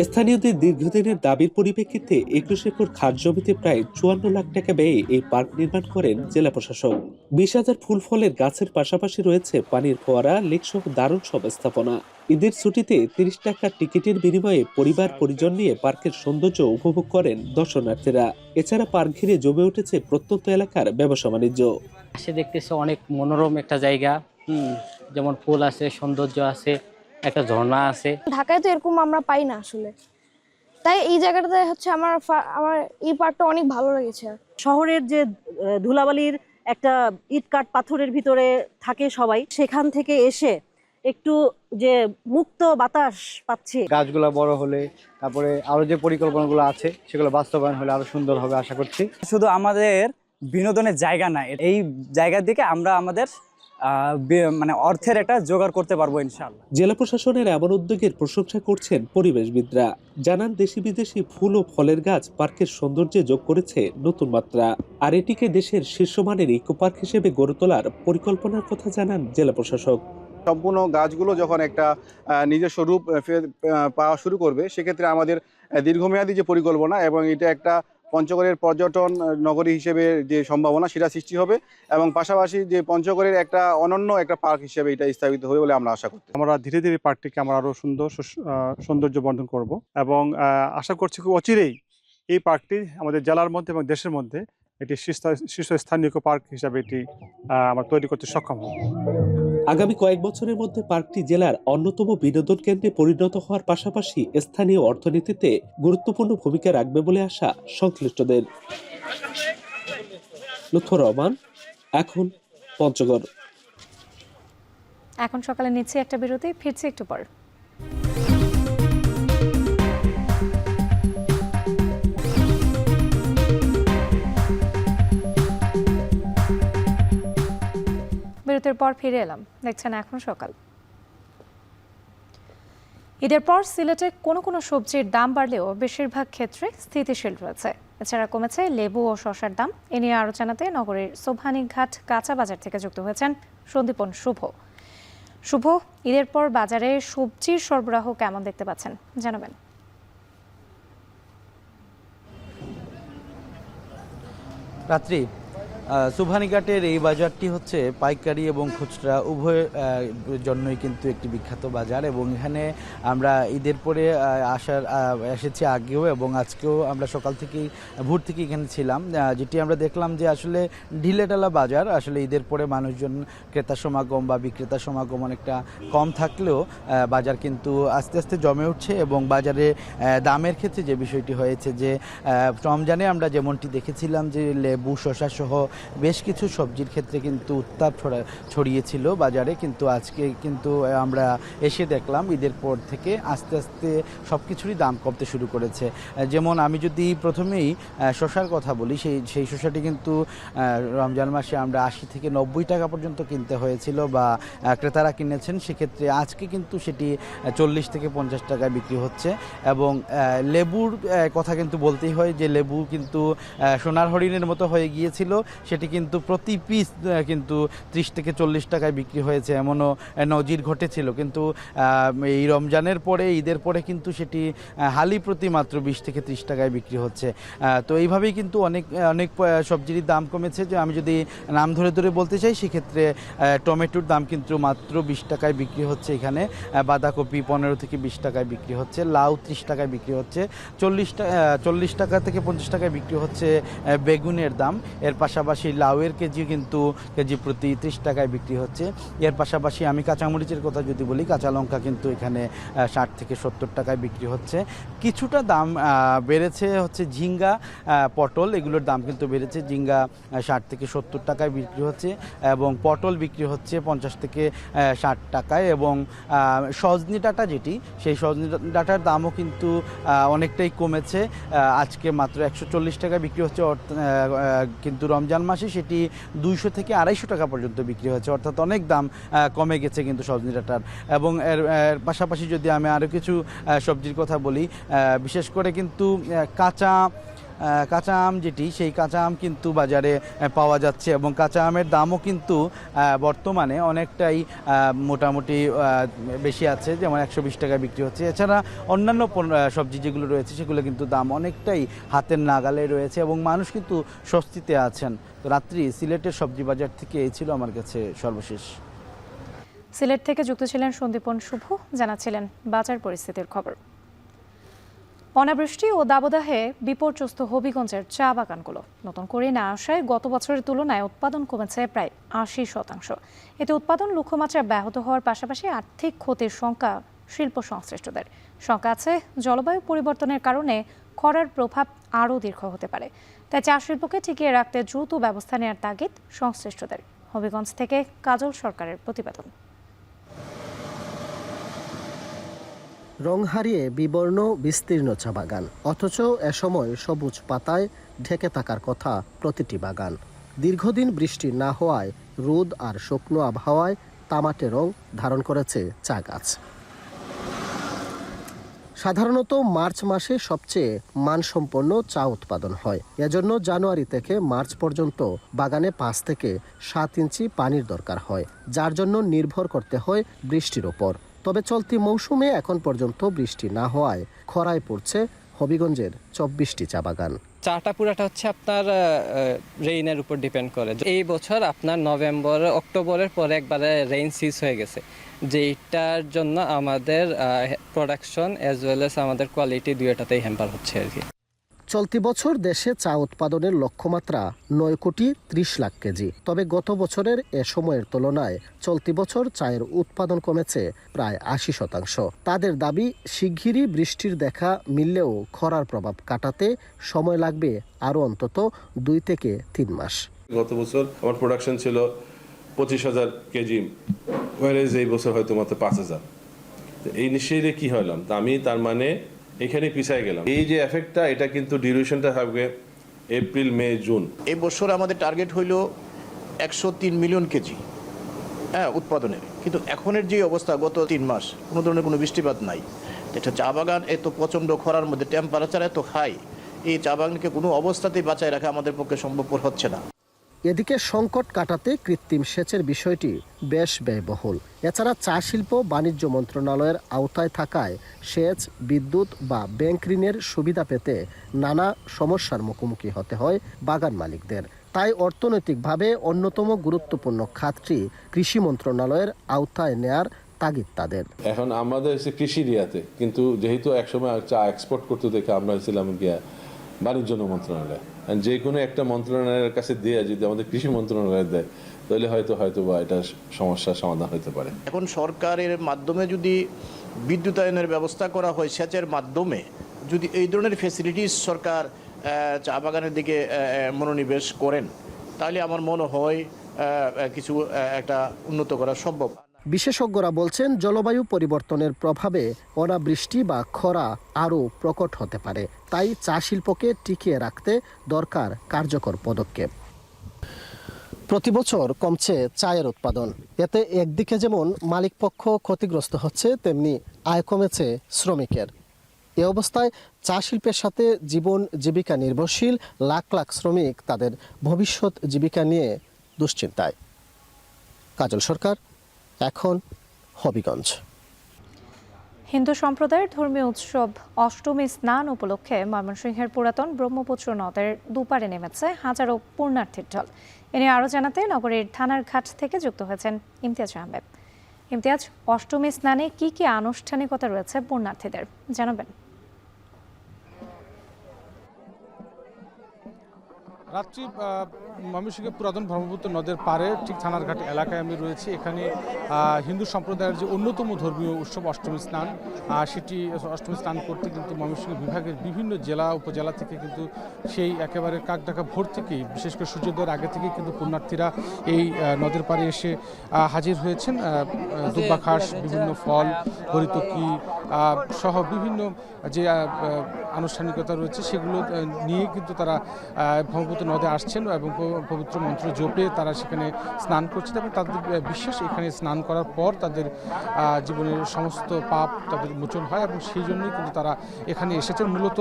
স্থানীয়দের দীর্ঘদিনের দাবির পরিপ্রেক্ষিতে 21 একর খাস জমিতে প্রায় 54 লাখ টাকা ব্যয়ে এই পার্ক নির্মাণ করেন জেলা প্রশাসন। 20,000 ফুল ফলের গাছের পাশাপাশি রয়েছে পানির ফোয়ারা, লেক সহ দারুণ সব স্থাপনা। ঈদের ছুটিতে 30 টাকার টিকিটের বিনিময়ে পরিবার পরিজন নিয়ে পার্কের সৌন্দর্য উপভোগ করেন দর্শনার্থীরা। এছাড়া পার্ক ঘিরে জমে উঠেছে প্রত্যন্ত এলাকার ব্যবসা বাণিজ্য। আসে দেখতেছে অনেক মনোরম একটা জায়গা, যেমন ফুল আছে, সৌন্দর্য আছে, একটা ঝর্ণা আছে। ঢাকায় তো এরকম আমরা পাই না আসলে, তাই এই জায়গাটাতে হচ্ছে আমার এই পার্কটা অনেক ভালো লেগেছে। শহরের যে ধুলাবালির একটা ইট কাঠ পাথরের ভিতরে থাকে সবাই, সেখান থেকে এসে একটু যে মুক্ত বাতাস পাচ্ছি। গাছগুলো বড় হলে, তারপরে আরো যে পরিকল্পনাগুলো আছে সেগুলো বাস্তবায়ন হলে আরো সুন্দর হবে আশা করছি। শুধু আমাদের বিনোদনের জায়গা না, এই জায়গার দিকে আমরা আমাদের মানে অর্থের একটা জোগাড় করতে পারবো ইনশাআল্লাহ। জেলা প্রশাসনের এমন উদ্যোগের প্রশংসা করছেন পরিবেশবিদরা। জানান দেশি বিদেশি ফুল ও ফলের গাছ পার্কের সৌন্দর্যে যোগ করেছে নতুন মাত্রা। আর এটিকে দেশের শীর্ষমানের ইকো পার্ক হিসেবে গড়ে তোলার পরিকল্পনার কথা জানান জেলা প্রশাসক। সম্পূর্ণ গাছগুলো যখন একটা নিজস্ব রূপ পাওয়া শুরু করবে, সেক্ষেত্রে আমাদের দীর্ঘমেয়াদী যে পরিকল্পনা এবং এটা একটা পঞ্চগড়ের পর্যটন নগরী হিসেবে যে সম্ভাবনা সেটা সৃষ্টি হবে এবং পাশাপাশি যে পঞ্চগড়ের একটা অনন্য একটা পার্ক হিসেবে এটা স্থাপিত হবে বলে আমরা আশা করছি। আমরা ধীরে ধীরে পার্কটিকে আমরা আরও সৌন্দর্য বর্ধন করব এবং আশা করছি খুব অচিরেই এই পার্কটি আমাদের জেলার মধ্যে এবং দেশের মধ্যে এটি শীর্ষস্থানীয় পার্ক হিসাবে এটি আমরা তৈরি করতে সক্ষম হব। আগামী কয়েক বছরের মধ্যে পার্কটি জেলার অন্যতম বিনোদন কেন্দ্রে পরিণত হওয়ার পাশাপাশি স্থানীয় অর্থনীতিতে গুরুত্বপূর্ণ ভূমিকা রাখবে বলে আশা সংশ্লিষ্টদের। লুৎফর রহমান, এখন পঞ্চগড়। এখন সকালে নিচ্ছি একটা বিরতি, ফিরছি একটু পর। বিরতির পর ফিরে এলাম, দেখছেন এখন সকাল। ঈদের পর সিলেটে কোনো কোনো সবজির দাম বাড়লেও বেশিরভাগ ক্ষেত্রে স্থিতিশীল রয়েছে। এছাড়া কমেছে লেবু ও শসার দাম। এ নিয়ে আরও জানাতে নগরীর সোভানীঘাট কাঁচা বাজার থেকে যুক্ত হয়েছেন সন্দীপন শুভ। শুভ, ঈদের পর বাজারে সবজির সরবরাহ কেমন দেখতে পাচ্ছেন জানাবেন। রাত্রি সোভানীঘাটের এই বাজারটি হচ্ছে পাইকারি এবং খুচরা উভয় জন্যই কিন্তু একটি বিখ্যাত বাজার এবং এখানে আমরা ঈদের পরে এসেছি আগেও এবং আজকেও আমরা সকাল থেকেই ভোর থেকে এখানে ছিলাম, যেটি আমরা দেখলাম যে আসলে ঢিলেঢালা বাজার। আসলে ঈদের পরে মানুষজন ক্রেতা সমাগম বা বিক্রেতা সমাগম অনেকটা কম থাকলেও বাজার কিন্তু আস্তে আস্তে জমে উঠছে এবং বাজারে দামের ক্ষেত্রে যে বিষয়টি হয়েছে যে রমজানে আমরা যেমনটি দেখেছিলাম যে লেবু শসা সহ বেশ কিছু সবজির ক্ষেত্রে কিন্তু উত্তাপ ছড়িয়েছিল বাজারে, কিন্তু আজকে কিন্তু আমরা এসে দেখলাম ঈদের পর থেকে আস্তে আস্তে সব কিছুরই দাম কমতে শুরু করেছে। যেমন আমি যদি প্রথমেই শসার কথা বলি, সেই শসাটি কিন্তু রমজান মাসে আমরা 80 থেকে 90 টাকা পর্যন্ত কিনতে হয়েছিল বা ক্রেতারা কিনেছেন, সেক্ষেত্রে আজকে কিন্তু সেটি 40 থেকে 50 টাকায় বিক্রি হচ্ছে। এবং লেবুর কথা কিন্তু বলতেই হয় যে লেবু কিন্তু সোনার হরিণের মতো হয়ে গিয়েছিল, সেটি কিন্তু প্রতি পিস কিন্তু 30 থেকে 40 টাকায় বিক্রি হয়েছে, এমনও নজির ঘটেছিল। কিন্তু এই রমজানের পরে ঈদের পরে কিন্তু সেটি হালি প্রতি মাত্র 20 থেকে 30 টাকায় বিক্রি হচ্ছে। তো এইভাবেই কিন্তু অনেক সবজির দাম কমেছে। যে আমি যদি নাম ধরে ধরে বলতে চাই, সেক্ষেত্রে টমেটোর দাম কিন্তু মাত্র 20 টাকায় বিক্রি হচ্ছে এখানে, বাঁধাকপি 15 থেকে 20 টাকায় বিক্রি হচ্ছে, লাউ 30 টাকায় বিক্রি হচ্ছে, 40 টাকা থেকে 50 টাকায় বিক্রি হচ্ছে বেগুনের দাম। এর পাশাপাশি লাউয়ের কেজি কিন্তু কেজি প্রতি 30 টাকায় বিক্রি হচ্ছে। এর পাশাপাশি আমি কাঁচামরিচের কথা যদি বলি, কাঁচা লঙ্কা কিন্তু এখানে 60 থেকে 70 টাকায় বিক্রি হচ্ছে। কিছুটা দাম বেড়েছে হচ্ছে ঝিঙ্গা, পটল, এগুলোর দাম কিন্তু বেড়েছে। ঝিঙ্গা 60 থেকে 70 টাকায় বিক্রি হচ্ছে এবং পটল বিক্রি হচ্ছে 50 থেকে 60 টাকায়। এবং সজনি ডাঁটা যেটি, সেই সজনি ডাঁটার দামও কিন্তু অনেকটাই কমেছে, আজকে মাত্র 140 টাকায় বিক্রি হচ্ছে, কিন্তু রমজান মাসে সেটি 200 থেকে 250 টাকা পর্যন্ত বিক্রি হচ্ছে, অর্থাৎ অনেক দাম কমে গেছে কিন্তু সজনি ডাঁটার। এবং এর পাশাপাশি যদি আমি আরও কিছু সবজির কথা বলি, বিশেষ করে কিন্তু কাঁচা আম যেটি, সেই কাঁচা আম কিন্তু বাজারে পাওয়া যাচ্ছে এবং কাঁচা আমের দামও কিন্তু বর্তমানে অনেকটাই মোটামুটি বেশি আছে, যেমন 120 টাকায় বিক্রি হচ্ছে। এছাড়া অন্যান্য সবজি যেগুলো রয়েছে সেগুলো কিন্তু দাম অনেকটাই হাতের নাগালে রয়েছে এবং মানুষ কিন্তু স্বস্তিতে আছেন। তো রাত্রি সিলেটের সবজি বাজার থেকে এই ছিল আমার কাছে সর্বশেষ। সিলেট থেকে যুক্ত ছিলেন সন্দীপন শুভ, জানাচ্ছিলেন বাজার পরিস্থিতির খবর। অনাবৃষ্টি ও দাবদাহে বিপর্যস্ত হবিগঞ্জের চা বাগানগুলো নতুন করে না আসায় গত বছরের তুলনায় উৎপাদন কমেছে প্রায় 80%। এতে উৎপাদন লক্ষ্যমাত্রা ব্যাহত হওয়ার পাশাপাশি আর্থিক ক্ষতির শঙ্কা শিল্প সংশ্লিষ্টদের। শঙ্কা আছে জলবায়ু পরিবর্তনের কারণে খরার প্রভাব আরও দীর্ঘ হতে পারে, তাই চা শিল্পকে টিকিয়ে রাখতে দ্রুত ব্যবস্থা নেওয়ার তাগিদ সংশ্লিষ্টদের। হবিগঞ্জ থেকে কাজল সরকারের প্রতিবেদন। রং হারিয়ে বিবর্ণ বিস্তীর্ণ চা বাগান, অথচ এসময় সবুজ পাতায় ঢেকে থাকার কথা প্রতিটি বাগান। দীর্ঘদিন বৃষ্টি না হওয়ায় রোদ আর শুকনো আবহাওয়ায় তামাটে রং ধারণ করেছে চা গাছ। সাধারণত মার্চ মাসে সবচেয়ে মানসম্পন্ন চা উৎপাদন হয়। এজন্য জানুয়ারি থেকে মার্চ পর্যন্ত বাগানে 5 থেকে 7 ইঞ্চি পানির দরকার হয়, যার জন্য নির্ভর করতে হয় বৃষ্টির ওপর। তবে চলতি মৌসুমে এখন পর্যন্ত বৃষ্টি না হওয়ায় খরায় পড়ছে হবিগঞ্জের 24টি চা বাগান। চাটা পুরাটা হচ্ছে আপনার রেইনের উপর ডিপেন্ড করে। এই বছর আপনার নভেম্বর অক্টোবরের পরে একবারে রেইন সিজ হয়ে গেছে, যেটার জন্য আমাদের প্রোডাকশন অ্যাজ ওয়েল এস আমাদের কোয়ালিটি দুইটাতেই হ্যাম্পার হচ্ছে আর কি। চলতি বছর দেশে চা উৎপাদনের লক্ষ্যমাত্রা 9 কোটি 30 লাখ কেজি। তবে গত বছরের এ সময়ের তুলনায় চলতি বছর চায়ের উৎপাদন কমেছে প্রায় 80%। তাদের দাবি, শিগগিরই বৃষ্টির দেখা মিললেও খরার প্রভাব কাটাতে সময় লাগবে আরও অন্তত 2 থেকে 3 মাস। গত বছর আমার প্রোডাকশন ছিল 25,000 কেজি, এই বছর হয়তো মাত্র 5,000। এই নিশ্চয়ই কি হলাম, আমি তার মানে এখানে পিছায় গেলাম। এই যে এফেক্টটা, এটা কিন্তু ডিউরেশনটা থাকবে এপ্রিল, মে, জুন। এই বছর আমাদের টার্গেট হইল 103 মিলিয়ন কেজি উৎপাদনের, কিন্তু এখনের যে অবস্থা, গত 3 মাস কোনো ধরনের কোনো বৃষ্টিপাত নাই। এটা চা বাগান এত প্রচণ্ড খরার মধ্যে টেম্পারেচার এত হাই, এই চা বাগানকে কোনো অবস্থাতেই বাঁচায় রাখা আমাদের পক্ষে সম্ভবপর হচ্ছে না। এদিকে সংকট কাটাতে কৃত্রিম সেচের বিষয়টি বেশ ব্যয়বহুল। এছাড়া চা শিল্প বাণিজ্য মন্ত্রণালয়ের আওতায় থাকায় সেচ, বিদ্যুৎ বা ব্যাংক ঋণের সুবিধা পেতে নানা সমস্যার মুখোমুখি হতে হয় বাগান মালিকদের। তাই অর্থনৈতিকভাবে অন্যতম গুরুত্বপূর্ণ খাতটি কৃষি মন্ত্রণালয়ের আওতায় নেয়ার তাগিদ তাদের। এখন আমাদের কৃষি রিয়াতে, কিন্তু যেহেতু একসময় চা এক্সপোর্ট করতে দেখে আমরা ছিলাম গিয়া বাণিজ্য মন্ত্রণালয়। যে কোনো একটা মন্ত্রণালয়ের কাছে দিয়ে যদি আমাদের কৃষি মন্ত্রণালয় দেয়, তাহলে হয়তো বা এটা সমস্যার সমাধান হতে পারে। এখন সরকারের মাধ্যমে যদি বিদ্যুতায়নের ব্যবস্থা করা হয়, সেচের মাধ্যমে যদি এই ধরনের ফ্যাসিলিটিস সরকার চা বাগানের দিকে মনোনিবেশ করেন, তাহলে আমার মনে হয় কিছু একটা উন্নত করা সম্ভব। বিশেষজ্ঞরা বলছেন, জলবায়ু পরিবর্তনের প্রভাবে অনাবৃষ্টি বা খরা আরও প্রকট হতে পারে। তাই চা শিল্পকে টিকিয়ে রাখতে দরকার কার্যকর পদক্ষেপ। প্রতি বছর কমছে চায়ের উৎপাদন। এতে একদিকে যেমন মালিকপক্ষ ক্ষতিগ্রস্ত হচ্ছে, তেমনি আয় কমেছে শ্রমিকের। এ অবস্থায় চা শিল্পের সাথে জীবন জীবিকা নির্ভরশীল লাখ লাখ শ্রমিক তাদের ভবিষ্যৎ জীবিকা নিয়ে দুশ্চিন্তায়। কাজল সরকার, এখন হবিগঞ্জ। হিন্দু সম্প্রদায়ের ধর্মীয় উৎসব অষ্টমী স্নান উপলক্ষে ময়মনসিংহের পুরাতন ব্রহ্মপুত্র নদের দুপারে নেমেছে হাজারো পুণ্যার্থীর ঢল। এ নিয়ে আরও জানাতে নগরীর থানার ঘাট থেকে যুক্ত হয়েছেন ইমতিয়াজ আহমেদ। ইমতিয়াজ, অষ্টমী স্নানে কি কি আনুষ্ঠানিকতা রয়েছে পুণ্যার্থীদের জানাবেন? রাত্রি ময়মনসিংহের পুরাতন ব্রহ্মপুত্র নদের পারে ঠিক থানারঘাট এলাকায় আমি রয়েছি। এখানে হিন্দু সম্প্রদায়ের যে অন্যতম ধর্মীয় উৎসব অষ্টমী স্নান, সেটি অষ্টমী স্নান করতে কিন্তু ময়মনসিংহ বিভাগের বিভিন্ন জেলা উপজেলা থেকে কিন্তু সেই একেবারে কাকডাকা ভোর থেকেই, বিশেষ করে সূর্যোদয়ের আগে থেকেই কিন্তু পুণ্যার্থীরা এই নদের পাড়ে এসে হাজির হয়েছেন। দুব্বা ঘাস, বিভিন্ন ফল, হরিতকি সহ বিভিন্ন যে আনুষ্ঠানিকতা রয়েছে সেগুলো নিয়ে কিন্তু তারা ব্রহ্মপুত্র নদে আসছেন এবং পবিত্র মন্ত্র জপে তারা সেখানে স্নান করছেন এবং তাদের বিশ্বাস এখানে স্নান করার পর তাদের জীবনের সমস্ত পাপ তাদের মোচন হয় এবং সেই জন্যই কিন্তু তারা এখানে এসেছেন। মূলত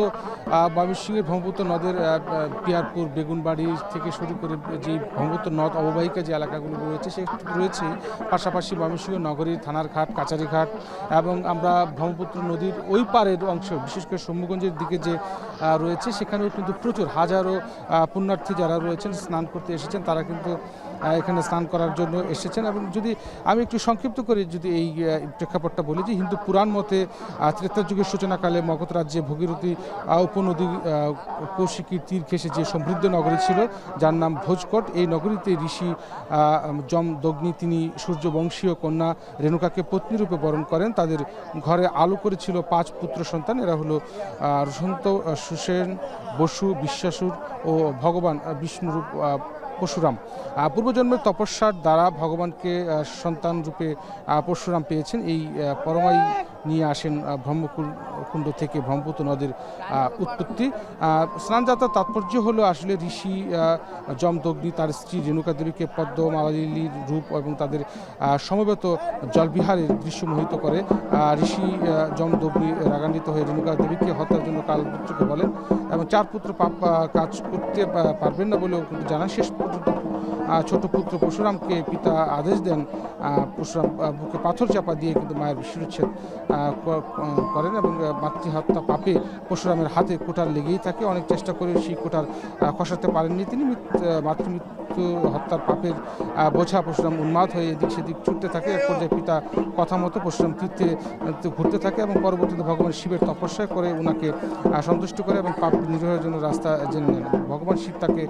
ময়মনসিংহের ব্রহ্মপুত্র নদের পিয়ারপুর, বেগুনবাড়ি থেকে শুরু করে যে ব্রহ্মপুত্র নদ অববাহিকা যে এলাকাগুলো রয়েছে সে রয়েছে, পাশাপাশি ময়মনসিংহ নগরীর থানার ঘাট, কাচারিঘাট এবং আমরা ব্রহ্মপুত্র নদীর ওই পারের অংশ, বিশেষ করে শম্ভুগঞ্জের দিকে যে রয়েছে, সেখানেও কিন্তু প্রচুর হাজারো পুণ্যার্থী যারা রয়েছেন স্নান করতে এসেছেন, তারা কিন্তু এখানে স্নান করার জন্য এসেছেন। এবং যদি আমি একটু সংক্ষিপ্ত করে যদি এই প্রেক্ষাপটটা বলি, যে হিন্দু পুরাণ মতে ত্রেতা যুগের সূচনাকালে মগধ রাজ্যে ভগীরথী উপনদী কৌশিকীর তীর ঘেঁষে যে সমৃদ্ধ নগরী ছিল, যার নাম ভোজকট, এই নগরীতে ঋষি যমদগ্নি তিনি সূর্যবংশীয় কন্যা রেণুকাকে পত্নীরূপে বরণ করেন। তাদের ঘরে আলো করেছিল 5 পুত্র সন্তান। এরা হলো রসন্ত, সুসেন, বসু, বিশ্বাসুর ও ভগবান বিষ্ণুরূপ পরশুরাম। পূর্বজন্মের তপস্যার দ্বারা ভগবানকে সন্তান রূপে পরশুরাম পেয়েছেন। এই পরমাই নিয়ে আসেন ব্রহ্মকুণ্ড থেকে ব্রহ্মপুত্র নদীর উৎপত্তি। স্নানযাত্রার তাৎপর্য হলো আসলে ঋষি যমদগ্নি তার স্ত্রী রেণুকা দেবীকে পদ্ম মালালির রূপ এবং তাদের সমবেত জলবিহারের দৃশ্য মোহিত করে। ঋষি যমদগ্নি রাগান্বিত হয়ে রেণুকা দেবীকে হত্যার জন্য কালপুত্রকে বলেন এবং 4 পুত্র পাপ কাজ করতে পারবেন না বলেও কিন্তু জানান। শেষ পর্যন্ত ছোট পুত্র পরশুরামকে পিতা আদেশ দেন পরশুরাম বুকে পাথর চাপা দিয়ে কিন্তু মায়ের শিরচ্ছেদ করেন এবং মাতৃহত্যা পাপে পরশুরামের হাতে কোটার লেগেই থাকে। অনেক চেষ্টা করে সেই কোটার খসাতে পারেননি তিনি। মাতৃমৃত্যু হত্যার পাপের বোঝা পরশুরাম উন্মাদ হয়ে এদিক সেদিক ছুটতে থাকে। এক পর্যায়ে পিতা কথা মতো পরশুরাম তীর্থে ঘুরতে থাকে এবং পরবর্তীতে ভগবান শিবের তপস্যা করে ওনাকে সন্তুষ্ট করে এবং পাপ নিরোধের জন্য রাস্তা জেনে নেন। ভগবান শিব তাকে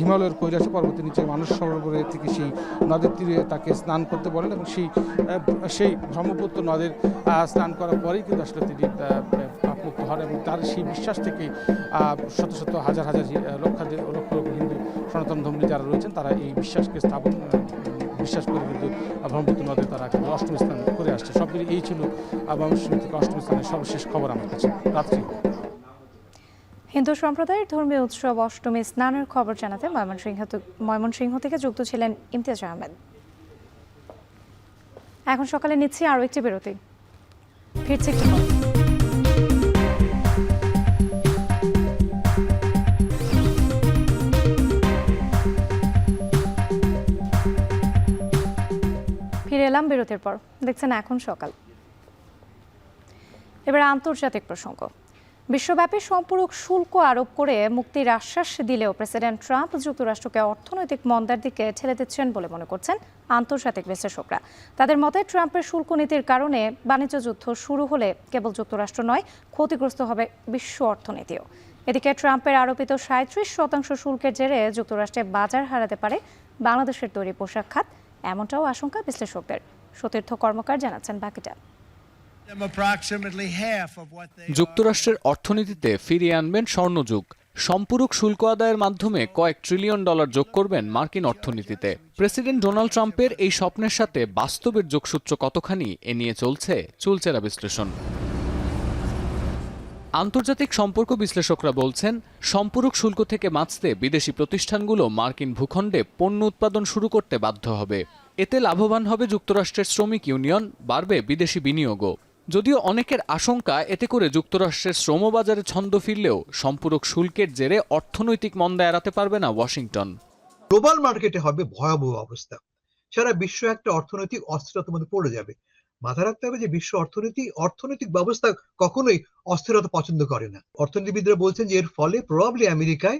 হিমালয়ের কৈলাসে পর্বতের নিচে মানুষ সরোবরে থেকে সেই নদের তীরে তাকে স্নান করতে বলেন এবং সেই ব্রহ্মপুত্র নদের স্নান করার পরেই কিন্তু আসলে তিনি পাপমুক্ত হন এবং তার সেই বিশ্বাস থেকে শত শত হাজার হাজার লক্ষ লক্ষ হিন্দু সনাতন ধর্মী যারা রয়েছেন তারা এই বিশ্বাসকে বিশ্বাস করে কিন্তু ব্রহ্মপুত্র নদে তারা কিন্তু অষ্টমী স্নান করে আসছে। সব মিলিয়ে এই ছিল ময়মনসিংহ থেকে অষ্টমী স্নানের সর্বশেষ খবর আমার কাছে রাত্রি। হিন্দু সম্প্রদায়ের ধর্মীয় উৎসব অষ্টমী স্নানের খবর জানাতে ময়মনসিংহ থেকে যুক্ত ছিলেন ইমতিয়াজ আহমেদ। এখন সকালে নিচ্ছি আরও একটি বিরতি, ফিরছি একটু পর। ফিরে এলাম বিরতির পর, দেখছেন এখন সকাল। এবার আন্তর্জাতিক প্রসঙ্গ। বিশ্বব্যাপী সম্পূরক শুল্ক আরোপ করে মুক্তির আশ্বাস দিলেও প্রেসিডেন্ট ট্রাম্প যুক্তরাষ্ট্রকে অর্থনৈতিক মন্দার দিকে ঠেলে দিচ্ছেন বলে মনে করছেন আন্তর্জাতিক বিশ্লেষকরা। তাদের মতে ট্রাম্পের শুল্ক নীতির কারণে বাণিজ্য যুদ্ধ শুরু হলে কেবল যুক্তরাষ্ট্র নয়, ক্ষতিগ্রস্ত হবে বিশ্ব অর্থনীতিও। এদিকে ট্রাম্পের আরোপিত 37% শুল্কের জেরে যুক্তরাষ্ট্রে বাজার হারাতে পারে বাংলাদেশের তৈরি পোশাক খাত, এমনটাও আশঙ্কা বিশ্লেষকদের। সতীর্থ কর্মকার জানাচ্ছেন বাকিটা। যুক্তরাষ্ট্রের অর্থনীতিতে ফিরিয়ে আনবেন স্বর্ণযুগ। সম্পূরক শুল্ক আদায়ের মাধ্যমে কয়েক ট্রিলিয়ন ডলার যোগ করবেন মার্কিন অর্থনীতিতে। প্রেসিডেন্ট ডোনাল্ড ট্রাম্পের এই স্বপ্নের সাথে বাস্তবের যোগসূত্র কতখানি, এ নিয়ে চলছে চুলচেরা বিশ্লেষণ। আন্তর্জাতিক সম্পর্ক বিশ্লেষকরা বলছেন, সম্পূরক শুল্ক থেকে বাঁচতে বিদেশি প্রতিষ্ঠানগুলো মার্কিন ভূখণ্ডে পণ্য উৎপাদন শুরু করতে বাধ্য হবে। এতে লাভবান হবে যুক্তরাষ্ট্রের শ্রমিক ইউনিয়ন, বাড়বে বিদেশি বিনিয়োগও। যদিও অনেকের আশঙ্কা এতে করে যুক্তরাষ্ট্রের শ্রমবাজারে ছন্দ ফিরলেও সম্পূরক শুল্কের জেরে অর্থনৈতিক মন্দা এড়াতে পারবে না ওয়াশিংটন। গ্লোবাল মার্কেটে হবে ভয়াবহ অবস্থা, সারা বিশ্ব একটা অর্থনৈতিক অস্থিরতার মধ্যে পড়ে যাবে। মাথায় রাখতে হবে যে বিশ্ব অর্থনৈতিক ব্যবস্থা কখনোই অস্থিরতা পছন্দ করে না। অর্থনীতিবিদরা বলছেন যে এর ফলে প্রবাবলি আমেরিকায়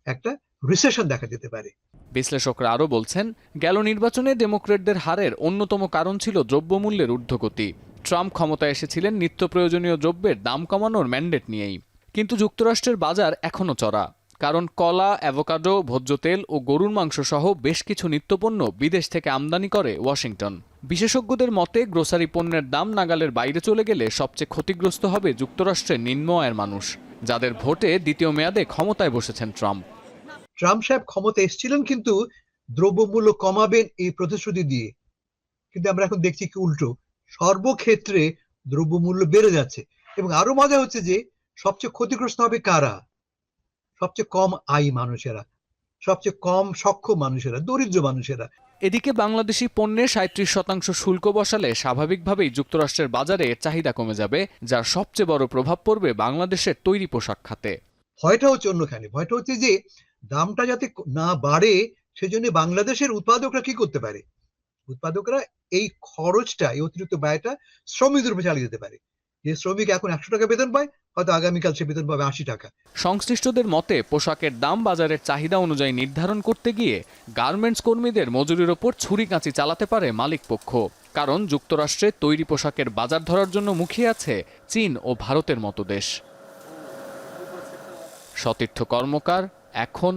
একটা রিসেশন দেখা যেতে পারে। বিশ্লেষকরা আরও বলছেন, গেল নির্বাচনে ডেমোক্রেটদের হারের অন্যতম কারণ ছিল দ্রব্যমূল্যের ঊর্ধ্বগতি। ট্রাম্প ক্ষমতায় এসেছিলেন নিত্য প্রয়োজনীয় দ্রব্যের দাম কমানোর ম্যান্ডেট নিয়েই, কিন্তু যুক্তরাষ্ট্রের বাজার এখনও চড়া। কারণ কলা, অ্যাভোকাডো, ভোজ্য তেল ও গরুর মাংস সহ বেশ কিছু নিত্যপণ্য বিদেশ থেকে আমদানি করে ওয়াশিংটন। বিশেষজ্ঞদের মতে গ্রোসারি পণ্যের দাম নাগালের বাইরে চলে গেলে সবচেয়ে ক্ষতিগ্রস্ত হবে যুক্তরাষ্ট্রের নিম্ন আয়ের মানুষ, যাদের ভোটে দ্বিতীয় মেয়াদে ক্ষমতায় বসেছেন ট্রাম্প। ট্রাম্প সাহেব ক্ষমতা এসেছিলেন কিন্তু দ্রব্যমূল্য কমাবেন এই প্রতিশ্রুতি দিয়ে, কিন্তু আমরা এখন দেখছি কি উল্টো, সর্বক্ষেত্রে দ্রব্যমূল্য বেড়ে যাচ্ছে। এবং আরো মজা হচ্ছে যে সবচেয়ে ক্ষতিগ্রস্ত হবে কারা? সবচেয়ে কম আয় মানুষেরা, সবচেয়ে কম সক্ষম মানুষেরা, দরিদ্র মানুষেরা। এদিকে বাংলাদেশি পণ্যে 37% শুল্ক বসালে স্বাভাবিকভাবেই যুক্তরাষ্ট্রের বাজারে চাহিদা কমে যাবে, যার সবচেয়ে বড় প্রভাব পড়বে বাংলাদেশের তৈরি পোশাক খাতে। ভয়টা হচ্ছে অন্যখানে, ভয়টা হচ্ছে যে দামটা যাতে না বাড়ে সেজন্য বাংলাদেশের উৎপাদকরা কি করতে পারে? উৎপাদকরা এই খরচটা, এই অতিরিক্ত ব্যয়টা শ্রমিকদের উপর চালিয়ে দিতে পারে। যে শ্রমিক এখন 100 টাকা বেতন পায়, হয়তো আগামীকাল সে বেতন পাবে 80 টাকা। সংশ্লিষ্টদের মতে পোশাকের দাম বাজারের চাহিদা অনুযায়ী নির্ধারণ করতে গিয়ে গার্মেন্টস কর্মীদের মজুরির ওপর ছুরি কাঁচি চালাতে পারে মালিকপক্ষ। কারণ যুক্তরাষ্ট্রে তৈরি পোশাকের বাজার ধরার জন্য মুখিয়ে আছে চীন ও ভারতের মতো দেশ। সতীর্থ কর্মকার, এখন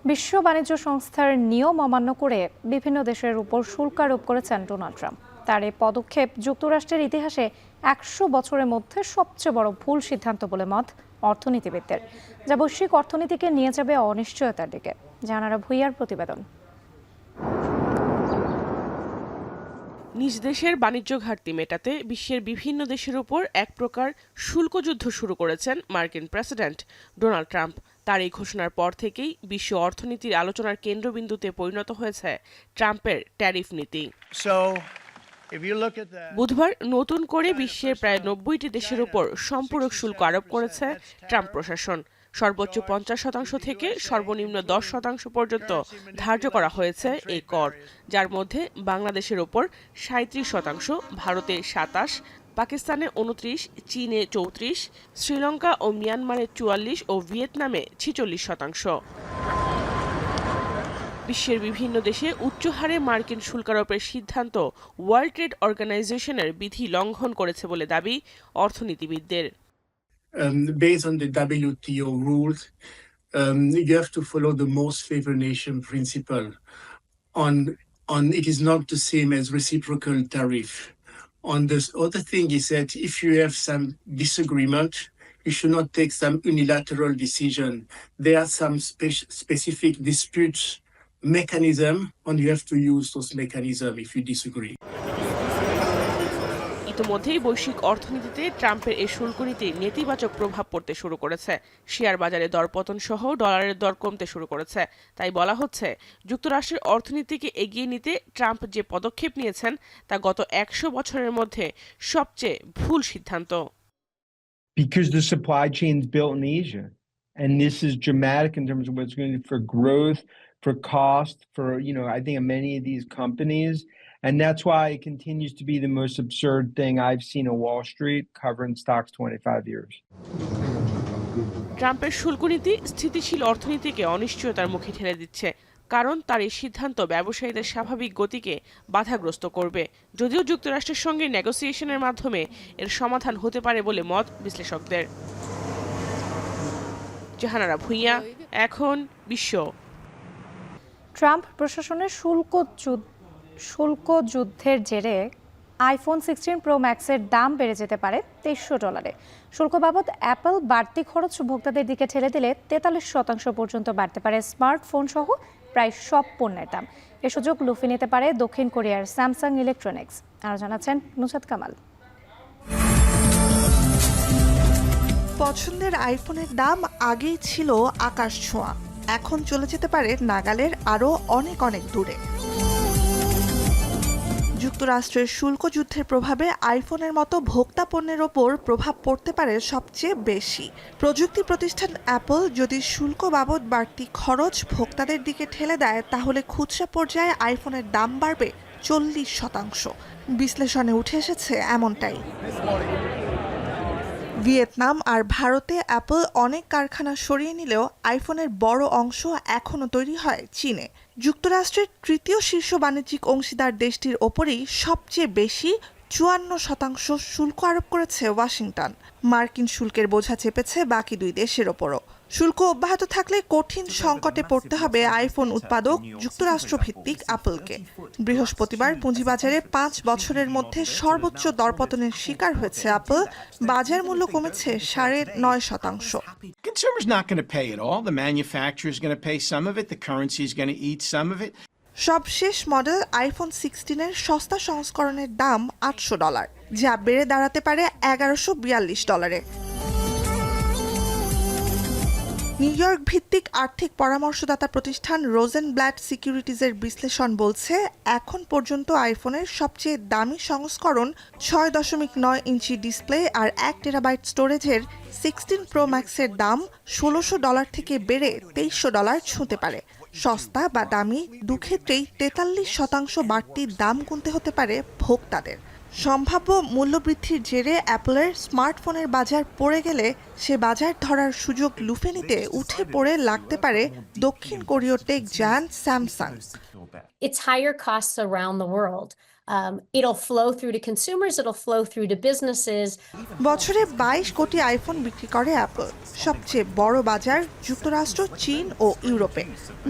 বিশ্ব বাণিজ্য সংস্থার নিয়ম অমান্য করে বিভিন্ন দেশের উপর শুল্ক আরোপ করেছেন ডোনাল্ড ট্রাম্প। তার এই পদক্ষেপ যুক্তরাষ্ট্রের ইতিহাসে 100 বছরের মধ্যে সবচেয়ে বড় ভুল সিদ্ধান্ত বলে মত অর্থনীতিবিদদের, যা বৈশ্বিক অর্থনীতিকে নিয়ে যাবে অনিশ্চয়তার দিকে। জানারা ভুইয়ার প্রতিবেদন। নিজ দেশের বাণিজ্য ঘাটতি মেটাতে বিশ্বের বিভিন্ন দেশের উপর এক প্রকার শুল্ক যুদ্ধ শুরু করেছেন মার্কিন প্রেসিডেন্ট ডোনাল্ড ট্রাম্প। তার এই ঘোষণার পর থেকেই বিশ্ব অর্থনীতির আলোচনার কেন্দ্রবিন্দুতে পরিণত হয়েছে ট্রাম্পের ট্যারিফ নীতি। বুধবার নতুন করে বিশ্বের প্রায় 90টি দেশের উপর সম্পূরক শুল্ক আরোপ করেছে ট্রাম্প প্রশাসন। সর্বোচ্চ 50% থেকে সর্বনিম্ন 10% পর্যন্ত ধার্য করা হয়েছে এই কর, যার মধ্যে বাংলাদেশের ওপর 37%, ভারতে 27%, পাকিস্তানে 29%, চীনে 34%, শ্রীলঙ্কা ও মিয়ানমারে 44% ও ভিয়েতনামে 46%। বিশ্বের বিভিন্ন দেশে উচ্চ হারে মার্কিন শুল্ক আরোপের সিদ্ধান্ত ওয়ার্ল্ড ট্রেড অর্গানাইজেশনের বিধি লঙ্ঘন করেছে বলে দাবি অর্থনীতিবিদদের। Based on the WTO rules, you have to follow the most favored nation principle. On it is not the same as reciprocal tariff. On this other thing is that if you have some disagreement, you should not take some unilateral decision. There are some specific disputes mechanism, and you have to use those mechanisms if you disagree. ইতিমধ্যেই বৈশ্বিক অর্থনীতিতে ট্রাম্পের এই শুল্ক নীতির নেতিবাচক প্রভাব পড়তে শুরু করেছে। শেয়ার বাজারে দরপতন সহ ডলারের দর কমতে শুরু করেছে। তাই বলা হচ্ছে, যুক্তরাষ্ট্রের অর্থনীতিকে এগিয়ে নিতে ট্রাম্প যে পদক্ষেপ নিয়েছেন তা গত 100 বছরের মধ্যে সবচেয়ে ভুল সিদ্ধান্ত। Because the supply chain is built in Asia, and this is dramatic in terms of what's going to do for growth, for cost, for I think many of these companies. And that's why it continues to be the most absurd thing I've seen on Wall Street covering stocks 25 years. ট্রাম্পের শুল্ক নীতি স্থিতিশীল অর্থনীতিকে অনিশ্চয়তার মুখে ঠেলে দিচ্ছে, কারণ তার এই সিদ্ধান্ত ব্যবসায়ীদের স্বাভাবিক গতিকে বাধাগ্রস্ত করবে। যদিও যুক্তরাষ্ট্রের সঙ্গে নেগোসিয়েশনের মাধ্যমে এর সমাধান হতে পারে বলে মত বিশ্লেষকদের। জাহানারা ভুঁইয়া, এখন বিশ্ব। ট্রাম্প প্রশাসনের শুল্ক যুদ্ধের জেরে আইফোন 16 প্রো ম্যাক্সের দাম বেড়ে যেতে পারে $2300। শুল্ক বাবদ অ্যাপল বাড়তি খরচ ভোক্তাদের দিকে ঠেলে দিলে 43% পর্যন্ত বাড়তে পারে স্মার্টফোন সহ প্রায় সব পণ্যের দাম। এ সুযোগ লুফে নিতে পারে দক্ষিণ কোরিয়ার স্যামসাং ইলেকট্রনিক্স। আরও জানাচ্ছেন নুসরাত কামাল। পছন্দের আইফোনের দাম আগেই ছিল আকাশ ছোঁয়া, এখন চলে যেতে পারে নাগালের আরও অনেক অনেক দূরে। যুক্তরাষ্ট্রের শুল্ক যুদ্ধের প্রভাবে আইফোনের মতো ভোক্তা পণ্যের ওপর প্রভাব পড়তে পারে সবচেয়ে বেশি। প্রযুক্তি প্রতিষ্ঠান অ্যাপল যদি শুল্ক বাবদ বাড়তি খরচ ভোক্তাদের দিকে ঠেলে দেয়, তাহলে খুচরা পর্যায়ে আইফোনের দাম বাড়বে 40%। বিশ্লেষণে উঠে এসেছে এমনটাই। ভিয়েতনাম আর ভারতে অ্যাপল অনেক কারখানা সরিয়ে নিলেও আইফোনের বড় অংশ এখনও তৈরি হয় চীনে। যুক্তরাষ্ট্রের তৃতীয় শীর্ষ বাণিজ্যিক অংশীদার দেশটির ওপরেই সবচেয়ে বেশি 54% শুল্ক আরোপ করেছে ওয়াশিংটন। মার্কিন শুল্কের বোঝা চেপেছে বাকি দুই দেশের ওপরও। শুল্ক অব্যাহত থাকলে কঠিন সংকটে পড়তে হবে আইফোন উৎপাদক যুক্তরাষ্ট্র ভিত্তিক অ্যাপলকে। বৃহস্পতিবার পুঁজিবাজারে 5 বছরের মধ্যে সর্বোচ্চ দরপতনের শিকার হয়েছে অ্যাপল। বাজার মূল্য কমেছে 9.5%। Consumers not going to pay it all. The manufacturer is going to pay some of it. The currency is going to eat some of it. সবশেষ মডেল আইফোন 16-এর সস্তা সংস্করণের দাম $800, যা বেড়ে দাঁড়াতে পারে $1142। নিউ ইয়র্ক ভিত্তিক আর্থিক পরামর্শদাতা প্রতিষ্ঠান রোজেনব্লাট সিকিউরিটিজের বিশ্লেষণ বলছে, এখন পর্যন্ত আইফোনের সবচেয়ে দামি সংস্করণ 6.9 ইঞ্চি ডিসপ্লে আর 1 টেরাবাইট স্টোরেজের 16 প্রো ম্যাক্সের দাম $1,600 থেকে বেড়ে $2,300 ছুঁতে পারে। সস্তা বা দামি দুক্ষেত্রেই 43% বাড়তি দাম গুনতে হতে পারে ভোক্তাদের। সম্ভাব্য মূল্যবৃদ্ধির জেরে অ্যাপলের স্মার্টফোনের বাজার পড়ে গেলে সে বাজার ধরার সুযোগ লুফে নিতে উঠে পড়ে লাগতে পারে দক্ষিণ কোরীয় tech giant Samsung. It's higher costs around the world. It'll flow through to consumers, it'll flow through to businesses. বছরে 22 কোটি আইফোন বিক্রি করে অ্যাপল। সবচেয়ে বড় বাজার যুক্তরাষ্ট্র, চীন ও ইউরোপে।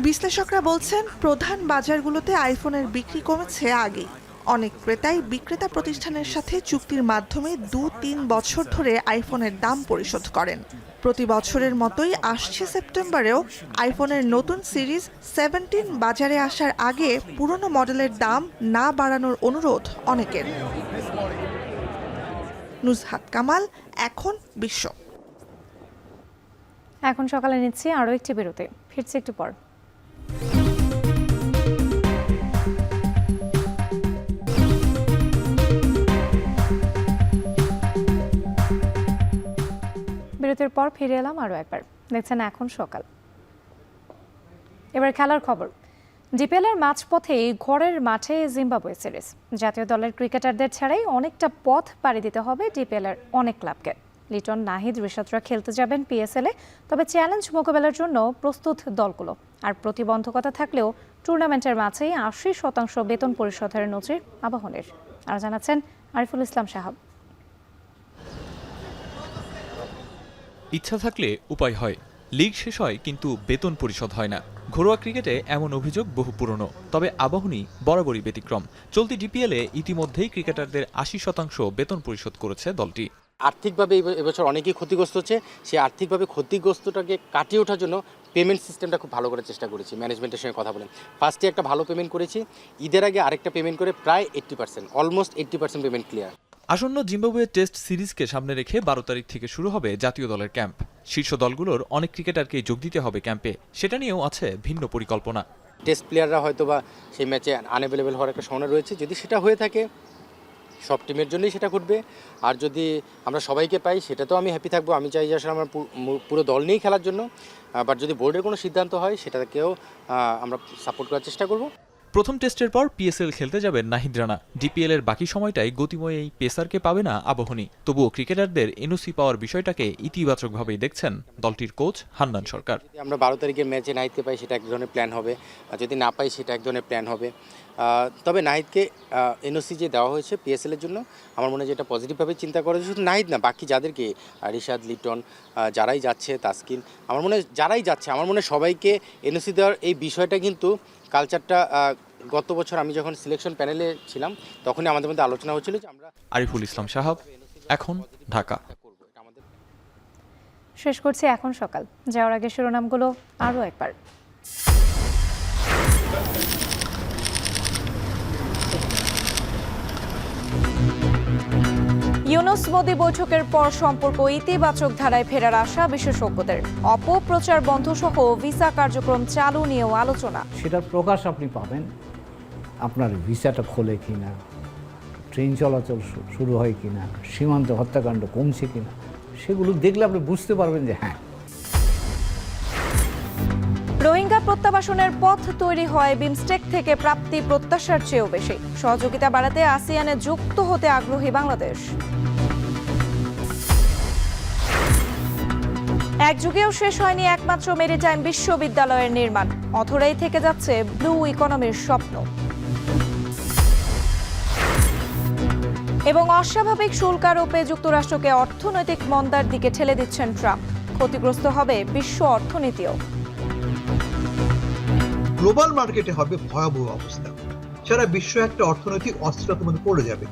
বিশ্লেষকরা বলছেন, প্রধান বাজারগুলোতে আইফোনের বিক্রি কমেছে আগেই। অনেক ক্রেতাই বিক্রেতা প্রতিষ্ঠানের সাথে চুক্তির মাধ্যমে 2-3 বছর ধরে আইফোনের দাম পরিশোধ করেন। প্রতি বছরের মতোই আসছে সেপ্টেম্বরেও আইফোনের নতুন সিরিজ 17 বাজারে আসার আগে পুরনো মডেলের দাম না বাড়ানোর অনুরোধ অনেকের। নুজহাত কামাল, এখন বিশ্ব। এখন সকালে নিচ্ছি আরও একটি বিরতি, ফিরছি একটু পর। বিরতির পর ফিরে এলাম আরও একবার, দেখছেন এখন সকাল। এবার খেলার খবর। ডিপিএলের মাঝপথেই ঘরের মাঠে জিম্বাবুয়ে সিরিজ। জাতীয় দলের ক্রিকেটারদের ছাড়াই অনেকটা পথ পাড়ি দিতে হবে ডিপিএলের অনেক ক্লাবকে। লিটন, নাহিদ, রিশাদরা খেলতে যাবেন পিএসএলে, তবে চ্যালেঞ্জ মোকাবেলার জন্য প্রস্তুত দলগুলো। আর প্রতিবন্ধকতা থাকলেও টুর্নামেন্টের মাঝেই 80% বেতন পরিশোধের নজির আবাহনের। আর জানাচ্ছেন আরিফুল ইসলাম সাহাব। ইচ্ছা থাকলে উপায় হয়, লিগ শেষ হয় কিন্তু বেতন পরিশোধ হয় না। ঘরোয়া ক্রিকেটে এমন অভিযোগ বহু পুরনো, তবে আবাহনী বরাবরই ব্যতিক্রম। চলতি ডিপিএলে ইতিমধ্যেই ক্রিকেটারদের 80% বেতন পরিশোধ করেছে দলটি। আর্থিকভাবে এবছর অনেকেই ক্ষতিগ্রস্ত হচ্ছে, সেই আর্থিকভাবে ক্ষতিগ্রস্তটাকে কাটিয়ে ওঠার জন্য পেমেন্ট সিস্টেমটা খুব ভালো করার চেষ্টা করেছি। ম্যানেজমেন্টের সঙ্গে কথা বলেন, ফার্স্টে একটা ভালো পেমেন্ট করেছি, ঈদের আগে আরেকটা পেমেন্ট করে প্রায় 80%, অলমোস্ট 80% পেমেন্ট ক্লিয়ার। আসন্ন জিম্বাবুয়ে টেস্ট সিরিজকে সামনে রেখে 12 তারিখ থেকে শুরু হবে জাতীয় দলের ক্যাম্প। শীর্ষ দলগুলোর অনেক ক্রিকেটারকে যোগ দিতে হবে ক্যাম্পে, সেটা নিয়েও আছে ভিন্ন পরিকল্পনা। টেস্ট প্লেয়াররা হয়তো বা সেই ম্যাচে আনঅ্যাভেলেবেল হওয়ার একটা সম্ভাবনা রয়েছে, যদি সেটা হয়ে থাকে সব টিমের জন্যই সেটা ঘটবে। আর যদি আমরা সবাইকে পাই সেটা তো আমি হ্যাপি থাকবো, আমি চাই যে আসলে আমার পুরো দল নিয়েই খেলার জন্য। বাট যদি বোর্ডের কোনো সিদ্ধান্ত হয় সেটাকেও আমরা সাপোর্ট করার চেষ্টা করব। প্রথম টেস্টের পর পিএসএল খেলতে যাবেন নাহিদ রানা। ডিপিএল এর বাকি সময়টাই গতিময় এই পেসারকে পাবে না আবাহনী। তবুও ক্রিকেটারদের এনওসি পাওয়ার বিষয়টাকে ইতিবাচকভাবেই দেখছেন দলটির কোচ হান্নান সরকার। আমরা 12 তারিখের ম্যাচে নাহিদকে পাই সেটা এক ধরনের প্ল্যান হবে, আর যদি না পাই সেটা এক ধরনের প্ল্যান হবে। তবে নাহিদকে এনওসি যে দেওয়া হয়েছে পিএসএল এর জন্য, আমার মনে হয় যেটা পজিটিভভাবে চিন্তা করা হয়েছে। শুধু নাহিদ না, বাকি যাদেরকে রিশাদ, লিটন যারাই যাচ্ছে, তাসকিন, আমার মনে হয় যারাই যাচ্ছে, আমার মনে হয় সবাইকে এনওসি দেওয়ার এই বিষয়টা কিন্তু কালচারটা গত বছর আমি যখন সিলেকশন প্যানেলে ছিলাম তখনই আমাদের মধ্যে আলোচনা হচ্ছিল যে আমরা। আরিফুল ইসলাম সাহাব, এখন ঢাকা। শেষ করছি এখন সকাল। যাওয়ার আগে শিরোনামগুলো আরও একবার। ইউনূস মোদি বৈঠকের পর সম্পর্ক ইতিবাচক ধারায় ফেরার আশা বিশেষজ্ঞদের। অপপ্রচার বন্ধ সহ ভিসা কার্যক্রম চালু নিয়েও আলোচনা। সেটার প্রকাশ আপনি পাবেন, আপনার ভিসাটা খোলে কিনা, ট্রেন চলাচল শুরু হয় কিনা, সীমান্তে হত্যাকাণ্ড কমছে কিনা, সেগুলো দেখলে আপনি বুঝতে পারবেন যে হ্যাঁ। রোহিঙ্গা প্রত্যাবাসনের পথ তৈরি হয় বিমস্টেক থেকে প্রাপ্তি প্রত্যাশার চেয়েও বেশি। সহযোগিতা বাড়াতে আসিয়ানে যুক্ত হতে আগ্রহী বাংলাদেশ। এক যুগেও শেষ হয়নি একমাত্র মেরিটাইম বিশ্ববিদ্যালয়ের নির্মাণ। অথরাই থেকে যাচ্ছে ব্লু ইকোনমির স্বপ্ন। এবং অস্বাভাবিক শুল্ক আরোপে যুক্তরাষ্ট্রকে অর্থনৈতিক মন্দার দিকে ঠেলে দিচ্ছেন ট্রাম্প। ক্ষতিগ্রস্ত হবে বিশ্ব অর্থনীতিও। গ্লোবাল মার্কেটে হবে ভয়াবহ অবস্থা, সারা বিশ্ব একটা অর্থনৈতিক অস্থিরতার মধ্যে পড়ে যাবে।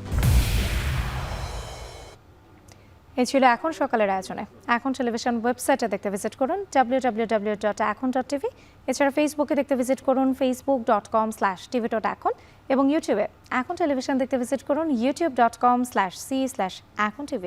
এই ছিল এখন সকালের আয়োজনে। এখন টেলিভিশন ওয়েবসাইটে দেখতে ভিজিট করুন www.ekon.tv। এছাড়া ফেসবুকে দেখতে ভিজিট করুন facebook.com/tv.ekon এবং ইউটিউবে এখন টেলিভিশন দেখতে ভিজিট করুন youtube.com/c/ekontv।